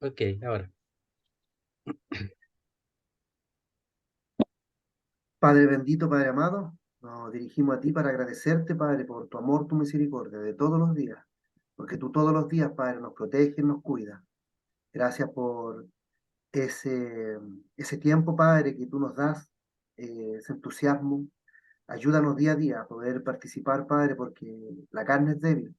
Ok, ahora. Padre bendito, Padre amado, nos dirigimos a ti para agradecerte, Padre, por tu amor, tu misericordia de todos los días, porque tú todos los días, Padre, nos proteges, nos cuidas. Gracias por ese tiempo, Padre, que tú nos das, ese entusiasmo. Ayúdanos día a día a poder participar, Padre, porque la carne es débil.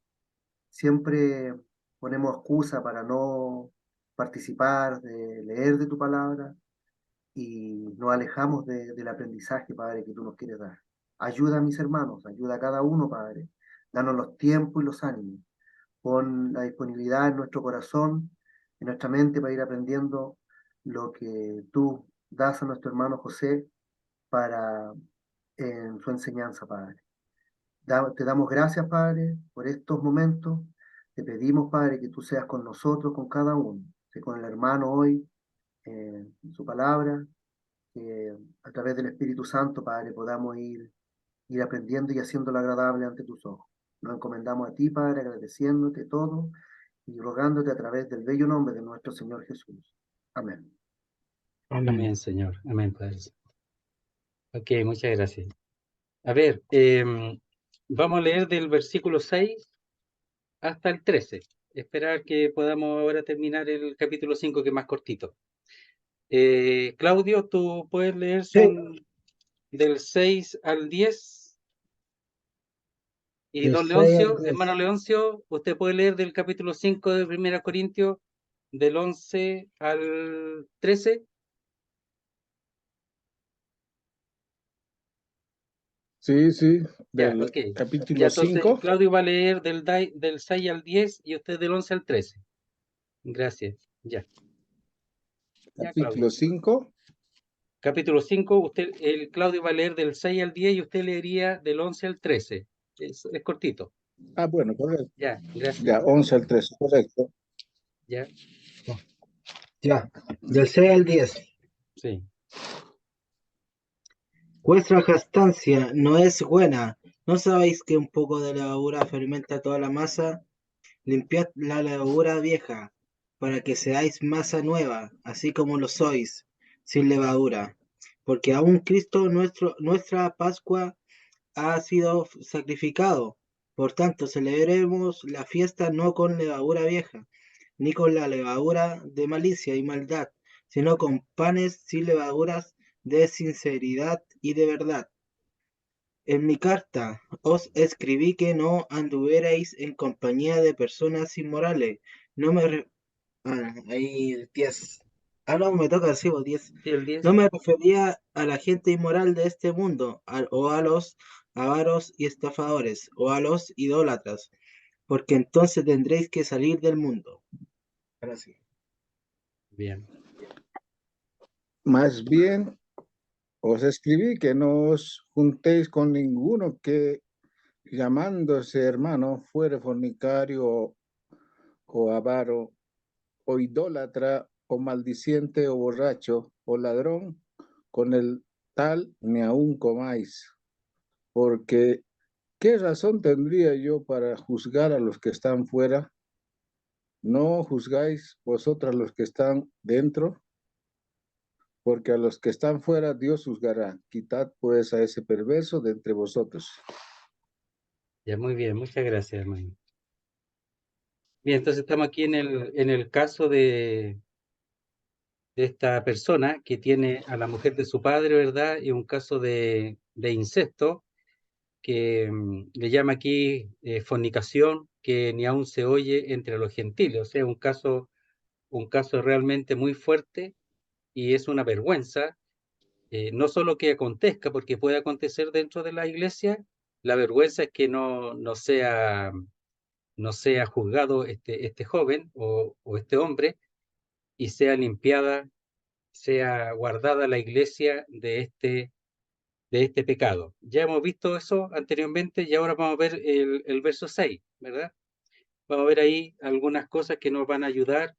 Siempre ponemos excusa para no participar, de leer de tu palabra y nos alejamos del aprendizaje, Padre, que tú nos quieres dar. Ayuda a mis hermanos, ayuda a cada uno, Padre. Danos los tiempos y los ánimos. Pon la disponibilidad en nuestro corazón, en nuestra mente para ir aprendiendo lo que tú das a nuestro hermano José para en su enseñanza, Padre. Te damos gracias, Padre, por estos momentos. Te pedimos, Padre, que tú seas con nosotros, con cada uno. Sé con el hermano hoy, en su palabra, que a través del Espíritu Santo, Padre, podamos ir aprendiendo y haciéndolo agradable ante tus ojos. Nos encomendamos a ti, Padre, agradeciéndote todo y rogándote a través del bello nombre de nuestro Señor Jesús. Amén. Amén, Amén. Señor. Amén, Padre. Ok, muchas gracias. A ver, vamos a leer del versículo 6 hasta el 13. Esperar que podamos ahora terminar el capítulo 5, que es más cortito. Claudio, ¿tú puedes leer Sí, del 6 al 10? Y del don 6 al Leoncio, 10. hermano Leoncio, usted puede leer del capítulo 5 de 1 Corintios, del 11 al 13. Sí, sí, Ya, del ok. Ya, capítulo entonces 5. Claudio va a leer del 6 al 10 y usted del 11 al 13. Gracias. Ya, ya, Claudio. Capítulo 5. Capítulo 5, el Claudio va a leer del 6 al 10 y usted leería del 11 al 13. Es cortito. Ah, bueno, correcto. Ya, gracias. Ya, 11 al 13, correcto. Ya, Ya, del 6 al 10. sí. Vuestra jactancia no es buena. ¿No sabéis que un poco de levadura fermenta toda la masa? Limpiad la levadura vieja, para que seáis masa nueva, así como lo sois, sin levadura. Porque aún Cristo nuestra Pascua ha sido sacrificado. Por tanto, celebremos la fiesta no con levadura vieja, ni con la levadura de malicia y maldad, sino con panes sin levaduras de sinceridad y de verdad. En mi carta os escribí que no anduvierais en compañía de personas inmorales. No me... ahí 10. Ah, no, me toca decir 10. Sí, el No 10. me refería a la gente inmoral de este mundo, o a los avaros y estafadores, o a los idólatras, porque entonces tendréis que salir del mundo. Gracias. Bien. Más bien, os escribí que no os juntéis con ninguno que, llamándose hermano, fuere fornicario o avaro, o idólatra, o maldiciente, o borracho, o ladrón, con el tal ni aun comáis. Porque, ¿qué razón tendría yo para juzgar a los que están fuera? ¿No juzgáis vosotras los que están dentro? Porque a los que están fuera Dios juzgará. Quitad pues a ese perverso de entre vosotros. Ya, muy bien. Muchas gracias, hermano. Bien, entonces estamos aquí en el caso de esta persona que tiene a la mujer de su padre, ¿verdad? Y un caso de incesto que le llama aquí fornicación, que ni aún se oye entre los gentiles. O sea, un caso realmente muy fuerte y es una vergüenza, no solo que acontezca, porque puede acontecer dentro de la iglesia, la vergüenza es que no sea juzgado este joven o este hombre y sea limpiada, sea guardada la iglesia de este pecado. Ya hemos visto eso anteriormente y ahora vamos a ver el verso 6, ¿verdad? Vamos a ver ahí algunas cosas que nos van a ayudar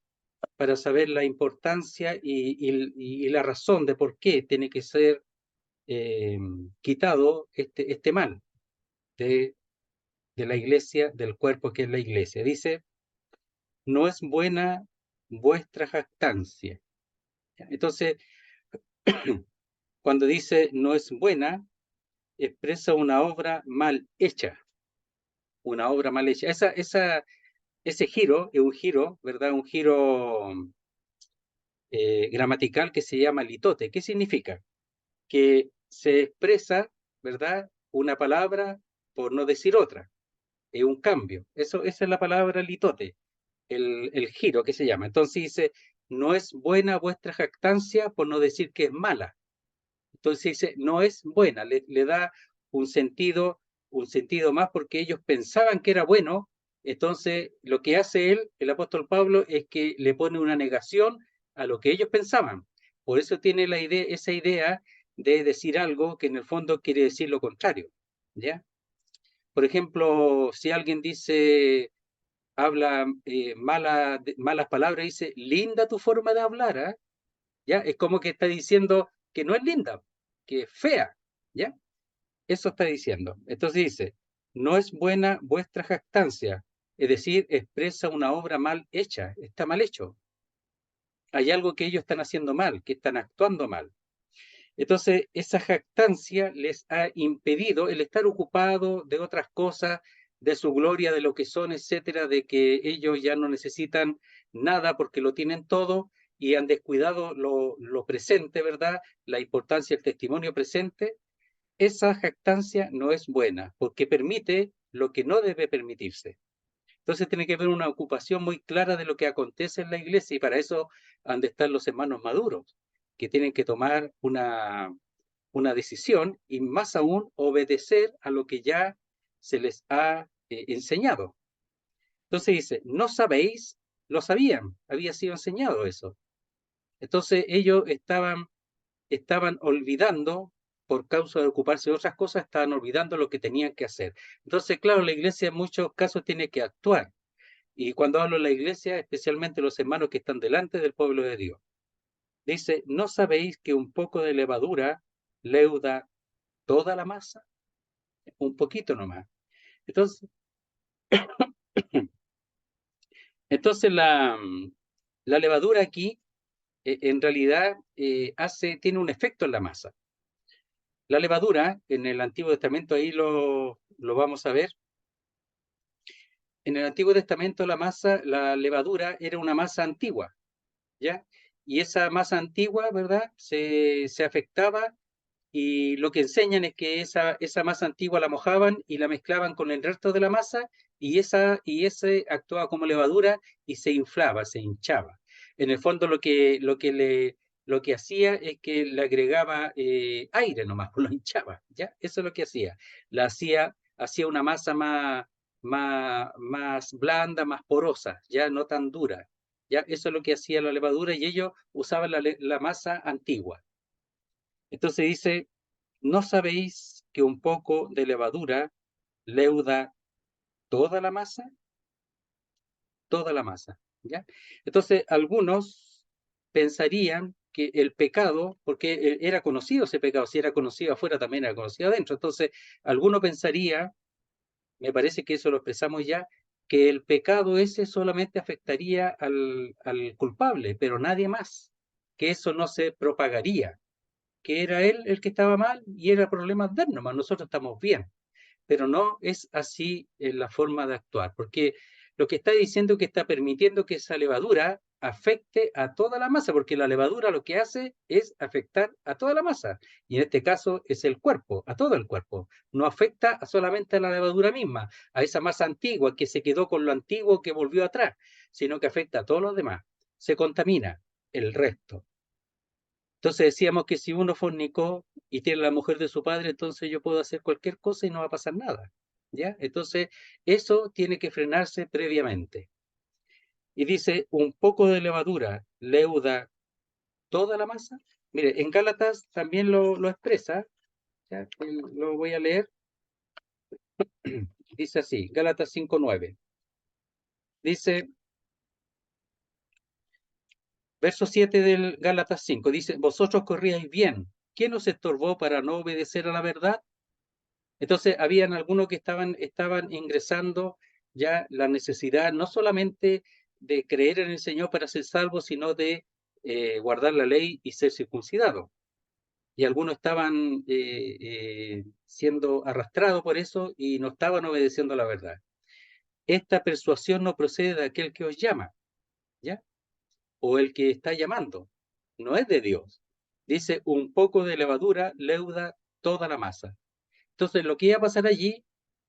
para saber la importancia y la razón de por qué tiene que ser quitado este mal de, de la iglesia, del cuerpo que es la iglesia. Dice, no es buena vuestra jactancia. Entonces, cuando dice no es buena, expresa una obra mal hecha. Una obra mal hecha. Ese giro es un giro, ¿verdad? Un giro gramatical que se llama litote. ¿Qué significa? Que se expresa, ¿verdad? Una palabra por no decir otra. Es un cambio. Esa es la palabra litote, el giro que se llama. Entonces dice, no es buena vuestra jactancia por no decir que es mala. Entonces dice, no es buena, le da un sentido más porque ellos pensaban que era bueno. Entonces lo que hace él, el apóstol Pablo, es que le pone una negación a lo que ellos pensaban. Por eso tiene esa idea de decir algo que en el fondo quiere decir lo contrario, ¿ya? Por ejemplo, si alguien habla malas palabras, dice, linda tu forma de hablar, ¿eh? ¿Ya? Es como que está diciendo que no es linda, que es fea, ¿ya? Eso está diciendo. Entonces dice, no es buena vuestra jactancia, es decir, expresa una obra mal hecha, está mal hecho. Hay algo que ellos están haciendo mal, que están actuando mal. Entonces, esa jactancia les ha impedido el estar ocupado de otras cosas, de su gloria, de lo que son, etcétera, de que ellos ya no necesitan nada porque lo tienen todo y han descuidado lo presente, ¿verdad? La importancia del testimonio presente. Esa jactancia no es buena porque permite lo que no debe permitirse. Entonces tiene que haber una ocupación muy clara de lo que acontece en la iglesia y para eso han de estar los hermanos maduros, que tienen que tomar una decisión y más aún obedecer a lo que ya se les ha enseñado. Entonces dice, no sabéis, lo sabían, había sido enseñado eso. Entonces ellos estaban olvidando, por causa de ocuparse de otras cosas, estaban olvidando lo que tenían que hacer. Entonces, claro, la iglesia en muchos casos tiene que actuar. Y cuando hablo de la iglesia, especialmente los hermanos que están delante del pueblo de Dios. Dice, ¿no sabéis que un poco de levadura leuda toda la masa? Un poquito nomás. Entonces, entonces la levadura aquí, en realidad, tiene un efecto en la masa. La levadura, en el Antiguo Testamento, ahí lo vamos a ver. En el Antiguo Testamento la levadura era una masa antigua, ¿ya? Y esa masa antigua, ¿verdad? Se afectaba y lo que enseñan es que esa masa antigua la mojaban y la mezclaban con el resto de la masa y ese actuaba como levadura y se inflaba, se hinchaba. En el fondo lo que hacía es que le agregaba aire nomás, lo hinchaba, ¿ya? Eso es lo que hacía. Hacía una masa más blanda, más porosa, ya no tan dura. ¿Ya? Eso es lo que hacía la levadura y ellos usaban la masa antigua. Entonces dice, ¿no sabéis que un poco de levadura leuda toda la masa? Toda la masa, ¿ya? Entonces algunos pensarían que el pecado, porque era conocido ese pecado, si era conocido afuera también era conocido adentro, entonces alguno pensaría, me parece que eso lo expresamos ya, que el pecado ese solamente afectaría al culpable, pero nadie más, que eso no se propagaría, que era él el que estaba mal y era problema de él nomás, nosotros estamos bien. Pero no es así en la forma de actuar, porque lo que está diciendo es que está permitiendo que esa levadura afecte a toda la masa, porque la levadura lo que hace es afectar a toda la masa, y en este caso es el cuerpo, a todo el cuerpo. No afecta solamente a la levadura misma, a esa masa antigua que se quedó con lo antiguo que volvió atrás, sino que afecta a todos los demás. Se contamina el resto. Entonces decíamos que si uno fornicó y tiene la mujer de su padre, entonces yo puedo hacer cualquier cosa y no va a pasar nada, ¿ya? Entonces eso tiene que frenarse previamente. Y dice, un poco de levadura leuda toda la masa. Mire, en Gálatas también lo expresa, ¿ya? Lo voy a leer. Dice así, Gálatas 5:9. Dice, verso 7 del Gálatas 5, dice, vosotros corríais bien. ¿Quién os estorbó para no obedecer a la verdad? Entonces, habían algunos que estaban ingresando ya la necesidad no solamente de creer en el Señor para ser salvo, sino de guardar la ley y ser circuncidado. Y algunos estaban siendo arrastrados por eso y no estaban obedeciendo la verdad. Esta persuasión no procede de aquel que os llama, ¿ya? O el que está llamando, no es de Dios. Dice, un poco de levadura leuda toda la masa. Entonces, lo que iba a pasar allí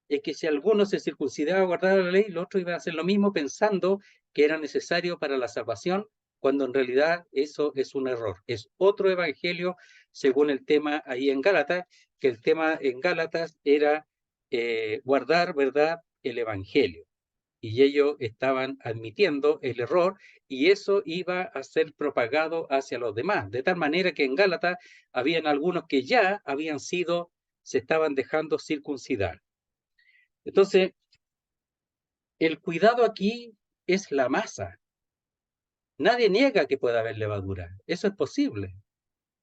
es que si alguno se circuncidaba, guardaba la ley, los otros iban a hacer lo mismo pensando que era necesario para la salvación, cuando en realidad eso es un error. Es otro evangelio según el tema ahí en Gálatas, que el tema en Gálatas era guardar, ¿verdad?, el evangelio. Y ellos estaban admitiendo el error y eso iba a ser propagado hacia los demás. De tal manera que en Gálatas habían algunos que ya habían sido, se estaban dejando circuncidar. Entonces, el cuidado aquí es la masa. Nadie niega que pueda haber levadura. Eso es posible.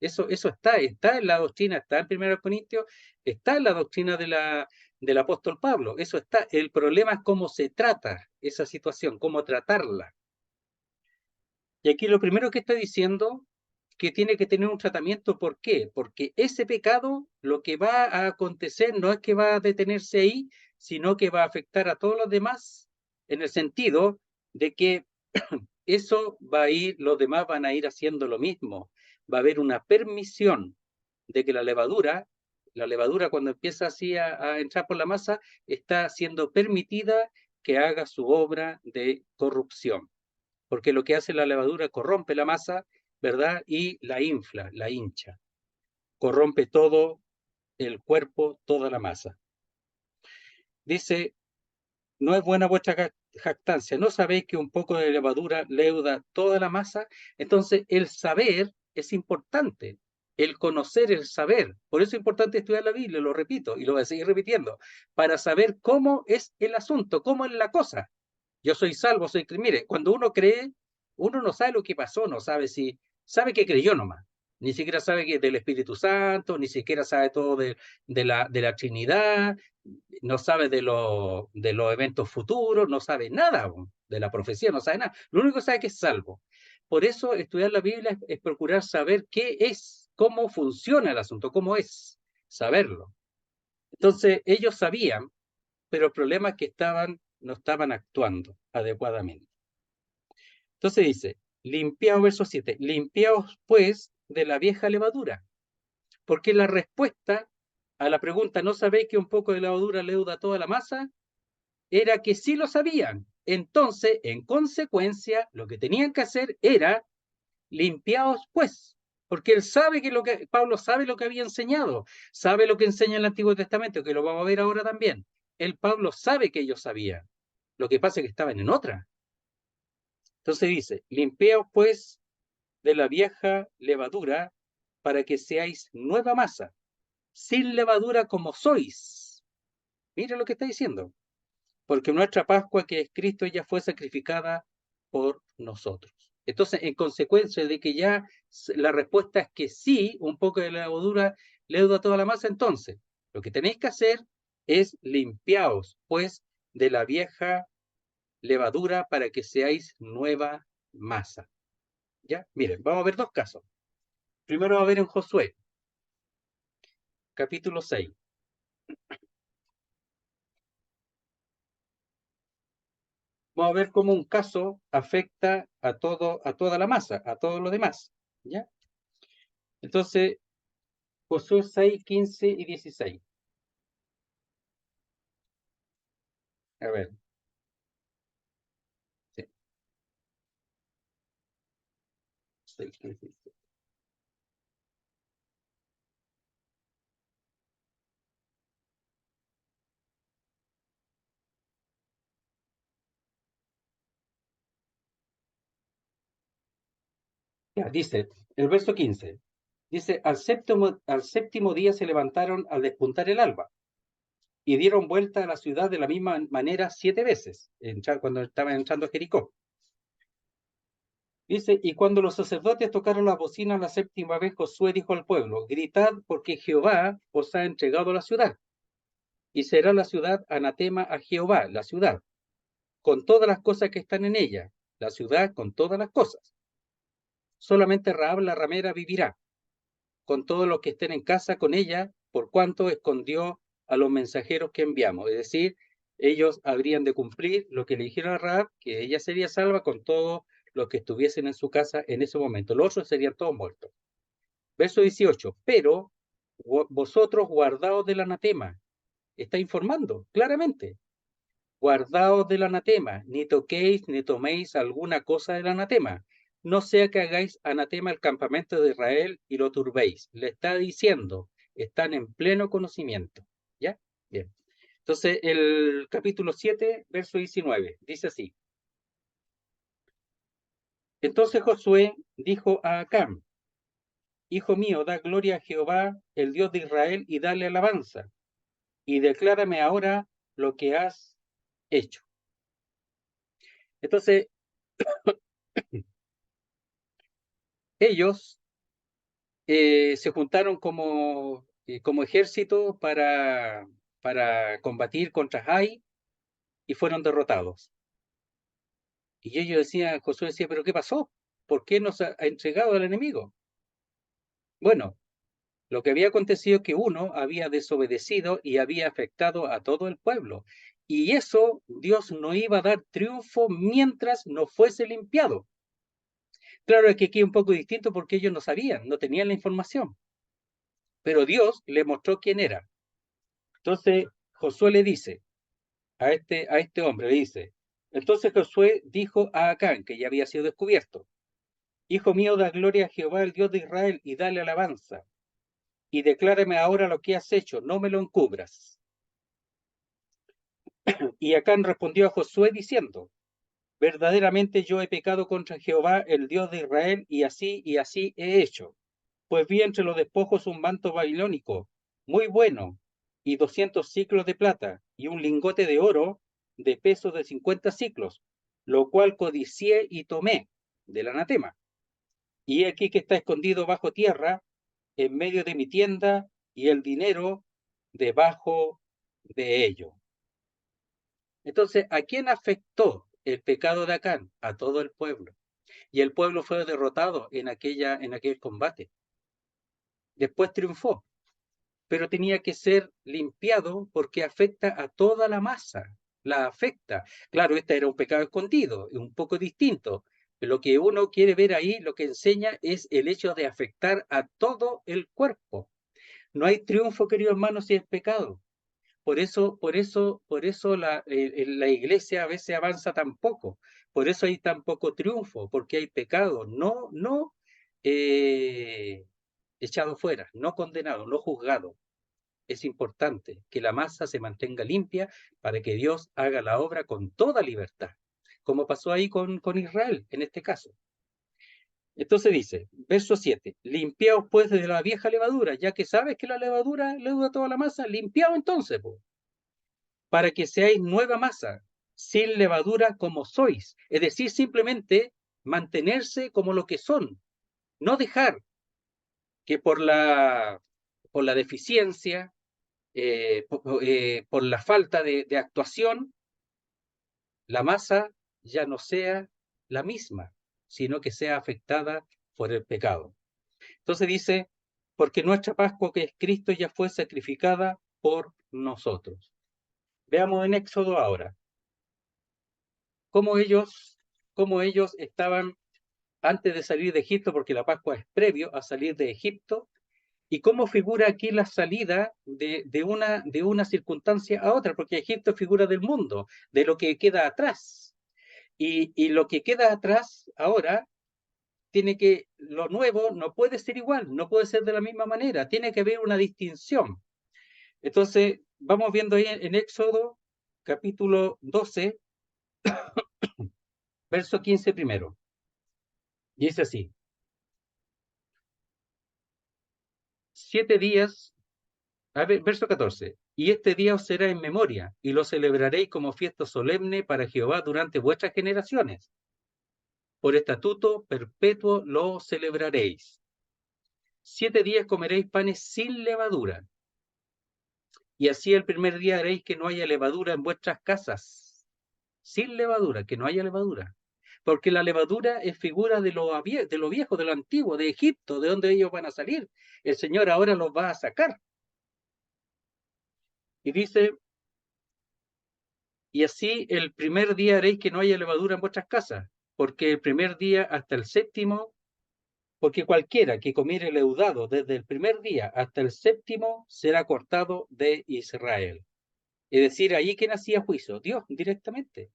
Eso está en la doctrina, está en 1 Corintios, está en la doctrina del apóstol Pablo. Eso está. El problema es cómo se trata esa situación, cómo tratarla. Y aquí lo primero que está diciendo que tiene que tener un tratamiento. ¿Por qué? Porque ese pecado, lo que va a acontecer no es que va a detenerse ahí, sino que va a afectar a todos los demás, en el sentido de que eso va a ir, los demás van a ir haciendo lo mismo. Va a haber una permisión de que la levadura cuando empieza así a entrar por la masa, está siendo permitida que haga su obra de corrupción. Porque lo que hace la levadura corrompe la masa, ¿verdad? Y la infla, la hincha. Corrompe todo el cuerpo, toda la masa. Dice, no es buena vuestra jactancia, ¿no sabéis que un poco de levadura leuda toda la masa? Entonces, el saber es importante, el conocer, el saber. Por eso es importante estudiar la Biblia, lo repito, y lo voy a seguir repitiendo, para saber cómo es el asunto, cómo es la cosa. Yo soy salvo, mire, cuando uno cree, uno no sabe lo que pasó, no sabe si, sabe que creyó nomás. Ni siquiera sabe que del Espíritu Santo, ni siquiera sabe todo de la Trinidad, no sabe de los eventos futuros, no sabe nada de la profecía, no sabe nada. Lo único que sabe es que es salvo. Por eso estudiar la Biblia es procurar saber qué es, cómo funciona el asunto, cómo es, saberlo. Entonces ellos sabían, pero el problema es que no estaban actuando adecuadamente. Entonces dice, limpiaos, verso 7, limpiaos pues de la vieja levadura, porque la respuesta a la pregunta, ¿no sabéis que un poco de levadura leuda toda la masa? Era que sí lo sabían. Entonces, en consecuencia, lo que tenían que hacer era limpiaos pues, porque él sabe Pablo sabe lo que había enseñado, sabe lo que enseña el Antiguo Testamento, que lo vamos a ver ahora también. Pablo sabe que ellos sabían. Lo que pasa es que estaban en otra. Entonces dice, limpiaos pues de la vieja levadura para que seáis nueva masa, sin levadura como sois. Mira lo que está diciendo. Porque nuestra Pascua, que es Cristo, ya fue sacrificada por nosotros. Entonces, en consecuencia de que ya la respuesta es que sí, un poco de levadura leuda toda la masa, entonces, lo que tenéis que hacer es limpiaos, pues, de la vieja levadura para que seáis nueva masa. ¿Ya? Miren, vamos a ver dos casos. Primero vamos a ver en Josué, capítulo 6. Vamos a ver cómo un caso afecta a toda la masa, a todo lo demás. ¿Ya? Entonces, Josué 6, 15 y 16. A ver. Sí. 6, 15 y 16. Ya, dice, el verso 15. Dice, al séptimo día se levantaron al despuntar el alba y dieron vuelta a la ciudad de la misma manera 7 veces, cuando estaban entrando a Jericó. Dice, y cuando los sacerdotes tocaron la bocina la séptima vez, Josué dijo al pueblo, gritad porque Jehová os ha entregado la ciudad. Y será la ciudad anatema a Jehová, la ciudad, con todas las cosas que están en ella. la ciudad con todas las cosas. Solamente Rahab la ramera vivirá, con todos los que estén en casa con ella, por cuanto escondió a los mensajeros que enviamos. Es decir, ellos habrían de cumplir lo que le dijeron a Rahab, que ella sería salva con todos los que estuviesen en su casa en ese momento. Los otros serían todos muertos. Verso 18. Pero vosotros guardaos del anatema. Está informando claramente. Guardaos del anatema, ni toquéis ni toméis alguna cosa del anatema. No sea que hagáis anatema al campamento de Israel y lo turbéis. Le está diciendo, están en pleno conocimiento. ¿Ya? Bien. Entonces, el capítulo 7, verso 19, dice así. Entonces Josué dijo a Acán, hijo mío, da gloria a Jehová, el Dios de Israel, y dale alabanza, y declárame ahora lo que has hecho. Entonces, ellos se juntaron como ejército para combatir contra Jai y fueron derrotados. Y ellos decían, Josué decía, ¿pero qué pasó? ¿Por qué nos ha entregado al enemigo? Bueno, lo que había acontecido es que uno había desobedecido y había afectado a todo el pueblo. Y eso Dios no iba a dar triunfo mientras no fuese limpiado. Claro que aquí es un poco distinto porque ellos no sabían, no tenían la información. Pero Dios le mostró quién era. Entonces Josué le dice a este hombre, le dice, entonces Josué dijo a Acán, que ya había sido descubierto, hijo mío, da gloria a Jehová, el Dios de Israel, y dale alabanza, y declárame ahora lo que has hecho, no me lo encubras. Y Acán respondió a Josué diciendo, verdaderamente yo he pecado contra Jehová, el Dios de Israel, y así he hecho. Pues vi entre los despojos un manto babilónico, muy bueno, y 200 siclos de plata, y un lingote de oro de peso de 50 siclos, lo cual codicié y tomé del anatema. Y aquí que está escondido bajo tierra, en medio de mi tienda, y el dinero debajo de ello. Entonces, ¿a quién afectó el pecado de Acán? A todo el pueblo. Y el pueblo fue derrotado en aquel combate. Después triunfó, pero tenía que ser limpiado porque afecta a toda la masa, la afecta. Claro, este era un pecado escondido, un poco distinto. Pero lo que uno quiere ver ahí, lo que enseña es el hecho de afectar a todo el cuerpo. No hay triunfo, queridos hermanos, si es pecado. Por eso la iglesia a veces avanza tan poco. Por eso hay tan poco triunfo, porque hay pecado, no echado fuera, no condenado, no juzgado. Es importante que la masa se mantenga limpia para que Dios haga la obra con toda libertad, como pasó ahí con Israel en este caso. Entonces dice, verso 7, limpiaos pues de la vieja levadura, ya que sabes que la levadura leuda toda la masa, limpiaos entonces, pues, para que seáis nueva masa, sin levadura como sois. Es decir, simplemente mantenerse como lo que son, no dejar que por la deficiencia, por la falta de actuación, la masa ya no sea la misma, sino que sea afectada por el pecado. Entonces dice, porque nuestra Pascua, que es Cristo, ya fue sacrificada por nosotros. Veamos en Éxodo ahora, cómo ellos estaban antes de salir de Egipto, porque la Pascua es previo a salir de Egipto, y cómo figura aquí la salida de una circunstancia a otra, porque Egipto figura del mundo, de lo que queda atrás. Y lo que queda atrás ahora lo nuevo no puede ser igual, no puede ser de la misma manera, tiene que haber una distinción. Entonces, vamos viendo ahí en Éxodo, capítulo 12, verso 15 primero. Y dice así, 7 días, a ver, verso 14, y este día os será en memoria, y lo celebraréis como fiesta solemne para Jehová durante vuestras generaciones. Por estatuto perpetuo lo celebraréis. 7 días comeréis panes sin levadura, y así el primer día haréis que no haya levadura en vuestras casas. Sin levadura, que no haya levadura. porque la levadura es figura de lo viejo, de lo antiguo, de Egipto, de donde ellos van a salir. El Señor ahora los va a sacar. Y dice, y así el primer día haréis que no haya levadura en vuestras casas, porque el primer día hasta el séptimo, porque cualquiera que comiere leudado desde el primer día hasta el séptimo será cortado de Israel. Es decir, ahí quien hacía juicio, Dios directamente.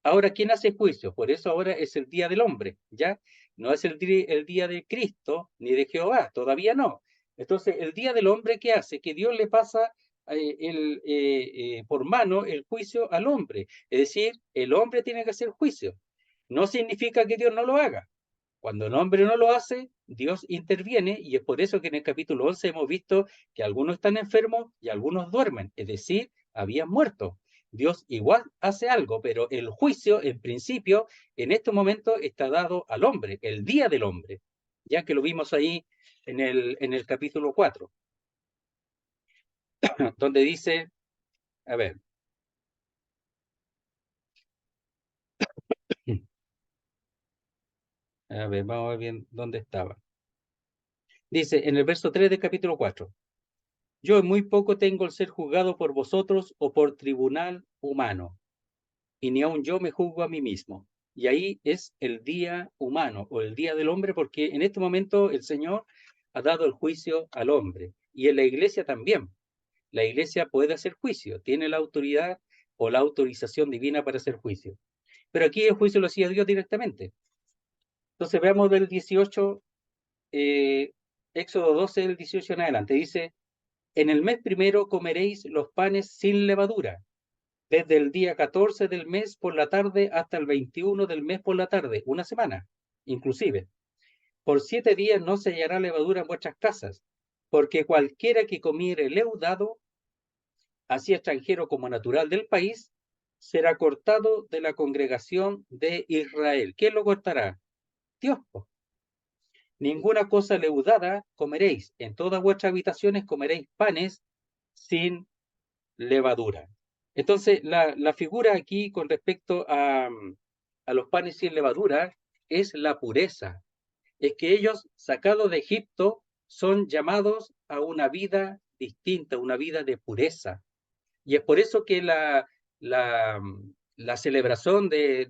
Ahora, ¿quién hace juicio? Por eso ahora es el día del hombre, ¿ya? No es el día de Cristo ni de Jehová, todavía no. Entonces, el día del hombre, ¿qué hace? Que Dios le pasa por mano el juicio al hombre. Es decir, el hombre tiene que hacer juicio. No significa que Dios no lo haga. Cuando el hombre no lo hace, Dios interviene y es por eso que en el capítulo 11 hemos visto que algunos están enfermos y algunos duermen, es decir, habían muerto. Dios igual hace algo, pero el juicio, en principio, en este momento está dado al hombre, el día del hombre, ya que lo vimos ahí en el capítulo 4, donde dice, a ver, vamos a ver bien dónde estaba. Dice en el verso 3 del capítulo 4, yo en muy poco tengo el ser juzgado por vosotros o por tribunal humano, y ni aun yo me juzgo a mí mismo. Y ahí es el día humano o el día del hombre, porque en este momento el Señor ha dado el juicio al hombre y en la iglesia también. La iglesia puede hacer juicio, tiene la autoridad o la autorización divina para hacer juicio. Pero aquí el juicio lo hacía Dios directamente. Entonces veamos del 18, Éxodo 12, del 18 en adelante. Dice, en el mes primero comeréis los panes sin levadura, desde el día 14 del mes por la tarde hasta el 21 del mes por la tarde, una semana, inclusive. Por 7 días no se hallará levadura en vuestras casas, porque cualquiera que comiere leudado, así extranjero como natural del país, será cortado de la congregación de Israel. ¿Quién lo cortará? Dios. Ninguna cosa leudada comeréis. En todas vuestras habitaciones comeréis panes sin levadura. Entonces, la figura aquí con respecto a los panes sin levadura es la pureza. Es que ellos, sacados de Egipto, son llamados a una vida distinta, una vida de pureza. Y es por eso que la celebración del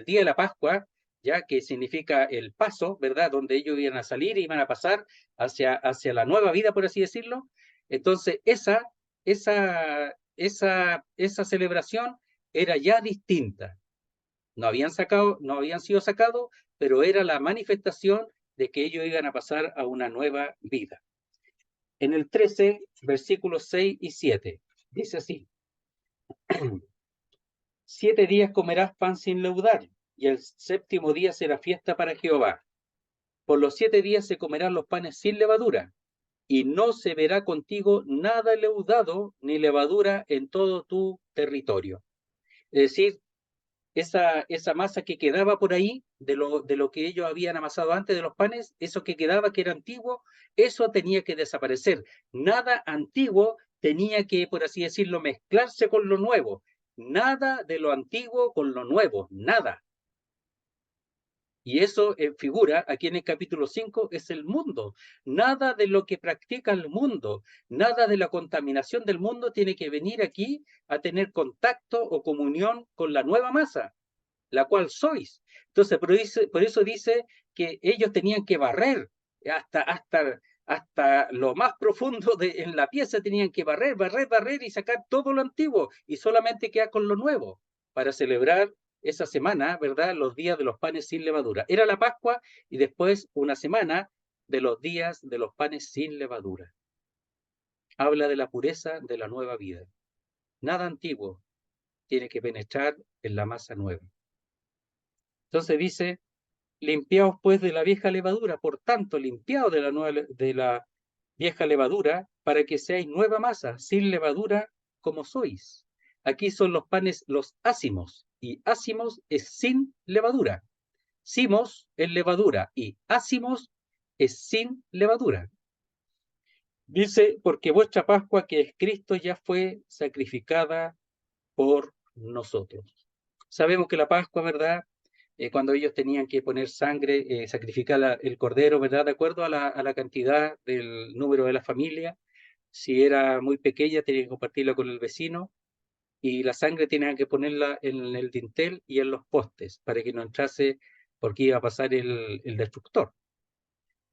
Día de la Pascua, ya que significa el paso, ¿verdad? Donde ellos iban a salir y iban a pasar hacia la nueva vida, por así decirlo. Entonces, esa celebración era ya distinta. No habían sido sacados, pero era la manifestación de que ellos iban a pasar a una nueva vida. En el 13, versículos 6 y 7, dice así. 7 días comerás pan sin leudar, y el séptimo día será fiesta para Jehová. Por los 7 días se comerán los panes sin levadura, y no se verá contigo nada leudado ni levadura en todo tu territorio. Es decir, esa masa que quedaba por ahí, de lo que ellos habían amasado antes de los panes, eso que quedaba que era antiguo, eso tenía que desaparecer. Nada antiguo tenía que, por así decirlo, mezclarse con lo nuevo. Nada de lo antiguo con lo nuevo, nada. Y eso figura aquí en el capítulo 5, es el mundo. Nada de lo que practica el mundo, nada de la contaminación del mundo tiene que venir aquí a tener contacto o comunión con la nueva masa, la cual sois. Entonces, por eso dice que ellos tenían que barrer hasta lo más profundo en la pieza, tenían que barrer y sacar todo lo antiguo y solamente quedar con lo nuevo para celebrar esa semana, ¿verdad? Los días de los panes sin levadura. Era la Pascua y después una semana de los días de los panes sin levadura. Habla de la pureza de la nueva vida. Nada antiguo tiene que penetrar en la masa nueva. Entonces dice, limpiaos pues de la vieja levadura, por tanto, limpiaos de la vieja levadura, para que seáis nueva masa, sin levadura como sois. Aquí son los panes, los ácimos, y ácimos es sin levadura. Simos es levadura, y ácimos es sin levadura. Dice, porque vuestra Pascua, que es Cristo, ya fue sacrificada por nosotros. Sabemos que la Pascua, ¿verdad?, cuando ellos tenían que poner sangre, sacrificar el cordero, ¿verdad? De acuerdo a la cantidad del número de la familia. Si era muy pequeña, tenían que compartirla con el vecino. Y la sangre tenían que ponerla en el dintel y en los postes para que no entrase, porque iba a pasar el destructor.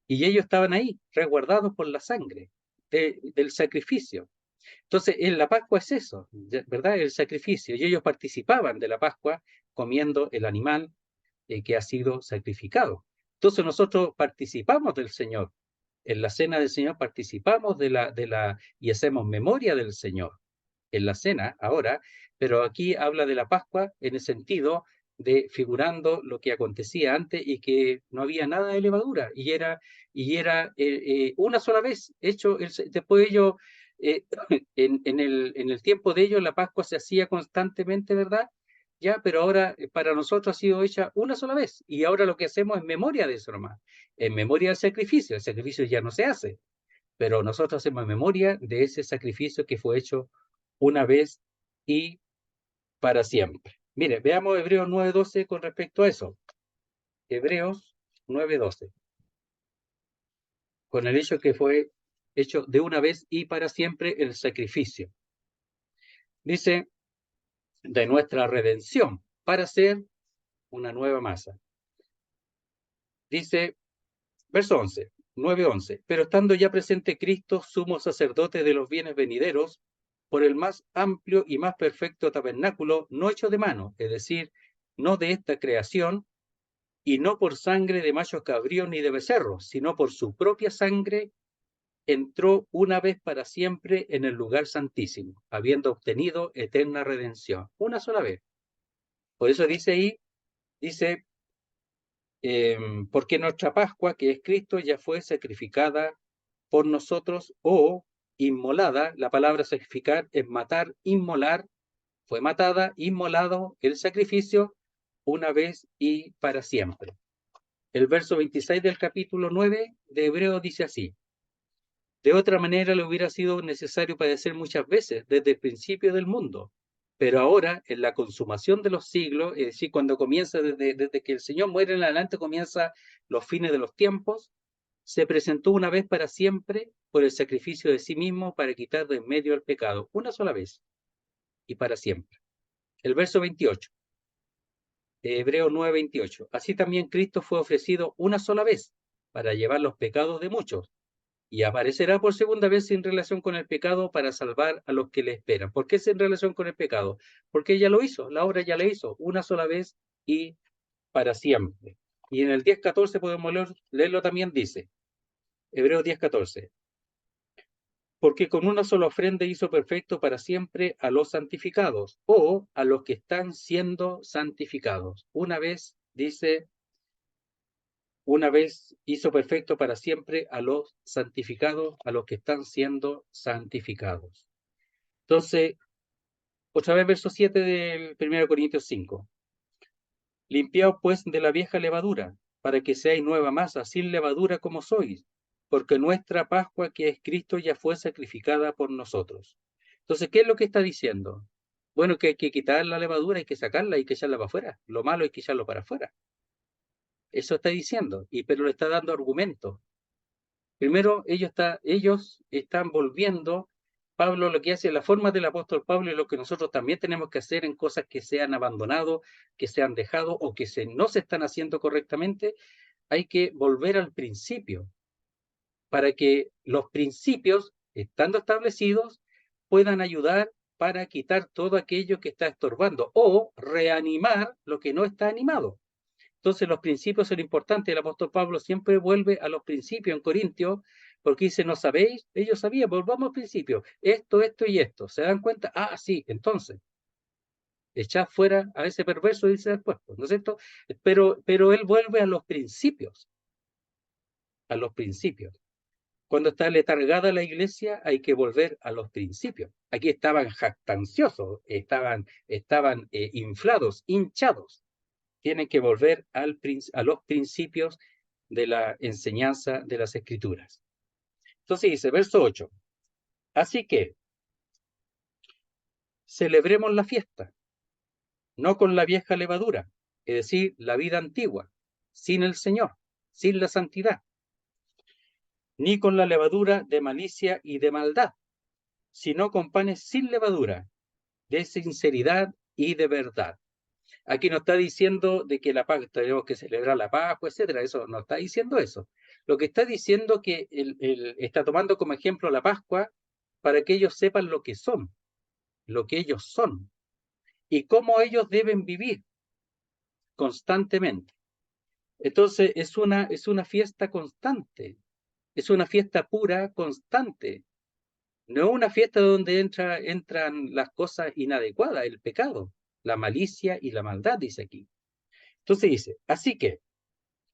Y ellos estaban ahí, resguardados por la sangre del sacrificio. Entonces, en la Pascua es eso, ¿verdad? El sacrificio. Y ellos participaban de la Pascua comiendo el animal que ha sido sacrificado. Entonces, nosotros participamos del Señor. En la cena del Señor participamos y hacemos memoria del Señor en la cena ahora, pero aquí habla de la Pascua en el sentido de figurando lo que acontecía antes y que no había nada de levadura y era una sola vez hecho. Después ellos, en el tiempo de ellos, la Pascua se hacía constantemente, ¿verdad? Ya, pero ahora para nosotros ha sido hecha una sola vez y ahora lo que hacemos es memoria de eso nomás, en memoria del sacrificio. El sacrificio ya no se hace, pero nosotros hacemos memoria de ese sacrificio que fue hecho una vez y para siempre. Mire, veamos Hebreos 9:12 con respecto a eso. Hebreos 9:12. Con el hecho que fue hecho de una vez y para siempre el sacrificio. Dice, de nuestra redención, para ser una nueva masa. Dice, verso 11, 9:11. Pero estando ya presente Cristo, sumo sacerdote de los bienes venideros, por el más amplio y más perfecto tabernáculo, no hecho de mano, es decir, no de esta creación, y no por sangre de machos cabríos ni de becerros, sino por su propia sangre, entró una vez para siempre en el lugar santísimo, habiendo obtenido eterna redención. Una sola vez. Por eso dice ahí, dice, porque nuestra Pascua, que es Cristo, ya fue sacrificada por nosotros o inmolada. La palabra sacrificar es matar, inmolar. Fue matada, inmolado el sacrificio una vez y para siempre. El verso 26 del capítulo 9 de Hebreo dice así: de otra manera le hubiera sido necesario padecer muchas veces desde el principio del mundo, pero ahora en la consumación de los siglos, es decir, cuando comienza desde que el Señor muere en adelante, comienza los fines de los tiempos, se presentó una vez para siempre por el sacrificio de sí mismo para quitar de en medio el pecado, una sola vez y para siempre. El verso 28. Hebreos 9:28. Así también Cristo fue ofrecido una sola vez para llevar los pecados de muchos, y aparecerá por segunda vez sin relación con el pecado para salvar a los que le esperan. ¿Por qué sin relación con el pecado? Porque ella lo hizo, la obra ya la hizo, una sola vez y para siempre. Y en el 10:14 podemos leerlo también, dice, Hebreos 10:14. Porque con una sola ofrenda hizo perfecto para siempre a los santificados, o a los que están siendo santificados. Una vez, dice, una vez hizo perfecto para siempre a los santificados, a los que están siendo santificados. Entonces, otra vez verso 7 del 1 Corintios 5. Limpiaos pues de la vieja levadura, para que seáis nueva masa, sin levadura como sois, porque nuestra Pascua, que es Cristo, ya fue sacrificada por nosotros. Entonces, ¿qué es lo que está diciendo? Bueno, que hay que quitar la levadura, hay que sacarla, hay que echarla para afuera. Lo malo hay que echarlo para afuera. Eso está diciendo, pero le está dando argumentos. Primero, ellos están volviendo. Pablo lo que hace, la forma del apóstol Pablo, y lo que nosotros también tenemos que hacer en cosas que se han abandonado, que se han dejado o que no se están haciendo correctamente, hay que volver al principio, para que los principios, estando establecidos, puedan ayudar para quitar todo aquello que está estorbando o reanimar lo que no está animado. Entonces los principios son importantes. El apóstol Pablo siempre vuelve a los principios en Corintios, porque dice, ¿no sabéis? Ellos sabían, volvamos al principio. Esto y esto. ¿Se dan cuenta? Ah, sí, entonces. Echad fuera a ese perverso, dice después, ¿no es cierto? Pero él vuelve a los principios. A los principios. Cuando está letargada la iglesia, hay que volver a los principios. Aquí estaban jactanciosos, estaban inflados, hinchados. Tienen que volver a los principios de la enseñanza de las Escrituras. Entonces dice, verso 8, así que celebremos la fiesta, no con la vieja levadura, es decir, la vida antigua, sin el Señor, sin la santidad, ni con la levadura de malicia y de maldad, sino con panes sin levadura, de sinceridad y de verdad. Aquí no está diciendo de que la Pascua tenemos que celebrar la Pascua, etcétera. Eso no está diciendo eso. Lo que está diciendo que está tomando como ejemplo la Pascua para que ellos sepan lo que son, lo que ellos son y cómo ellos deben vivir constantemente. Entonces es una fiesta constante, es una fiesta pura constante. No es una fiesta donde entran las cosas inadecuadas, el pecado, la malicia y la maldad, dice aquí. Entonces dice, así que,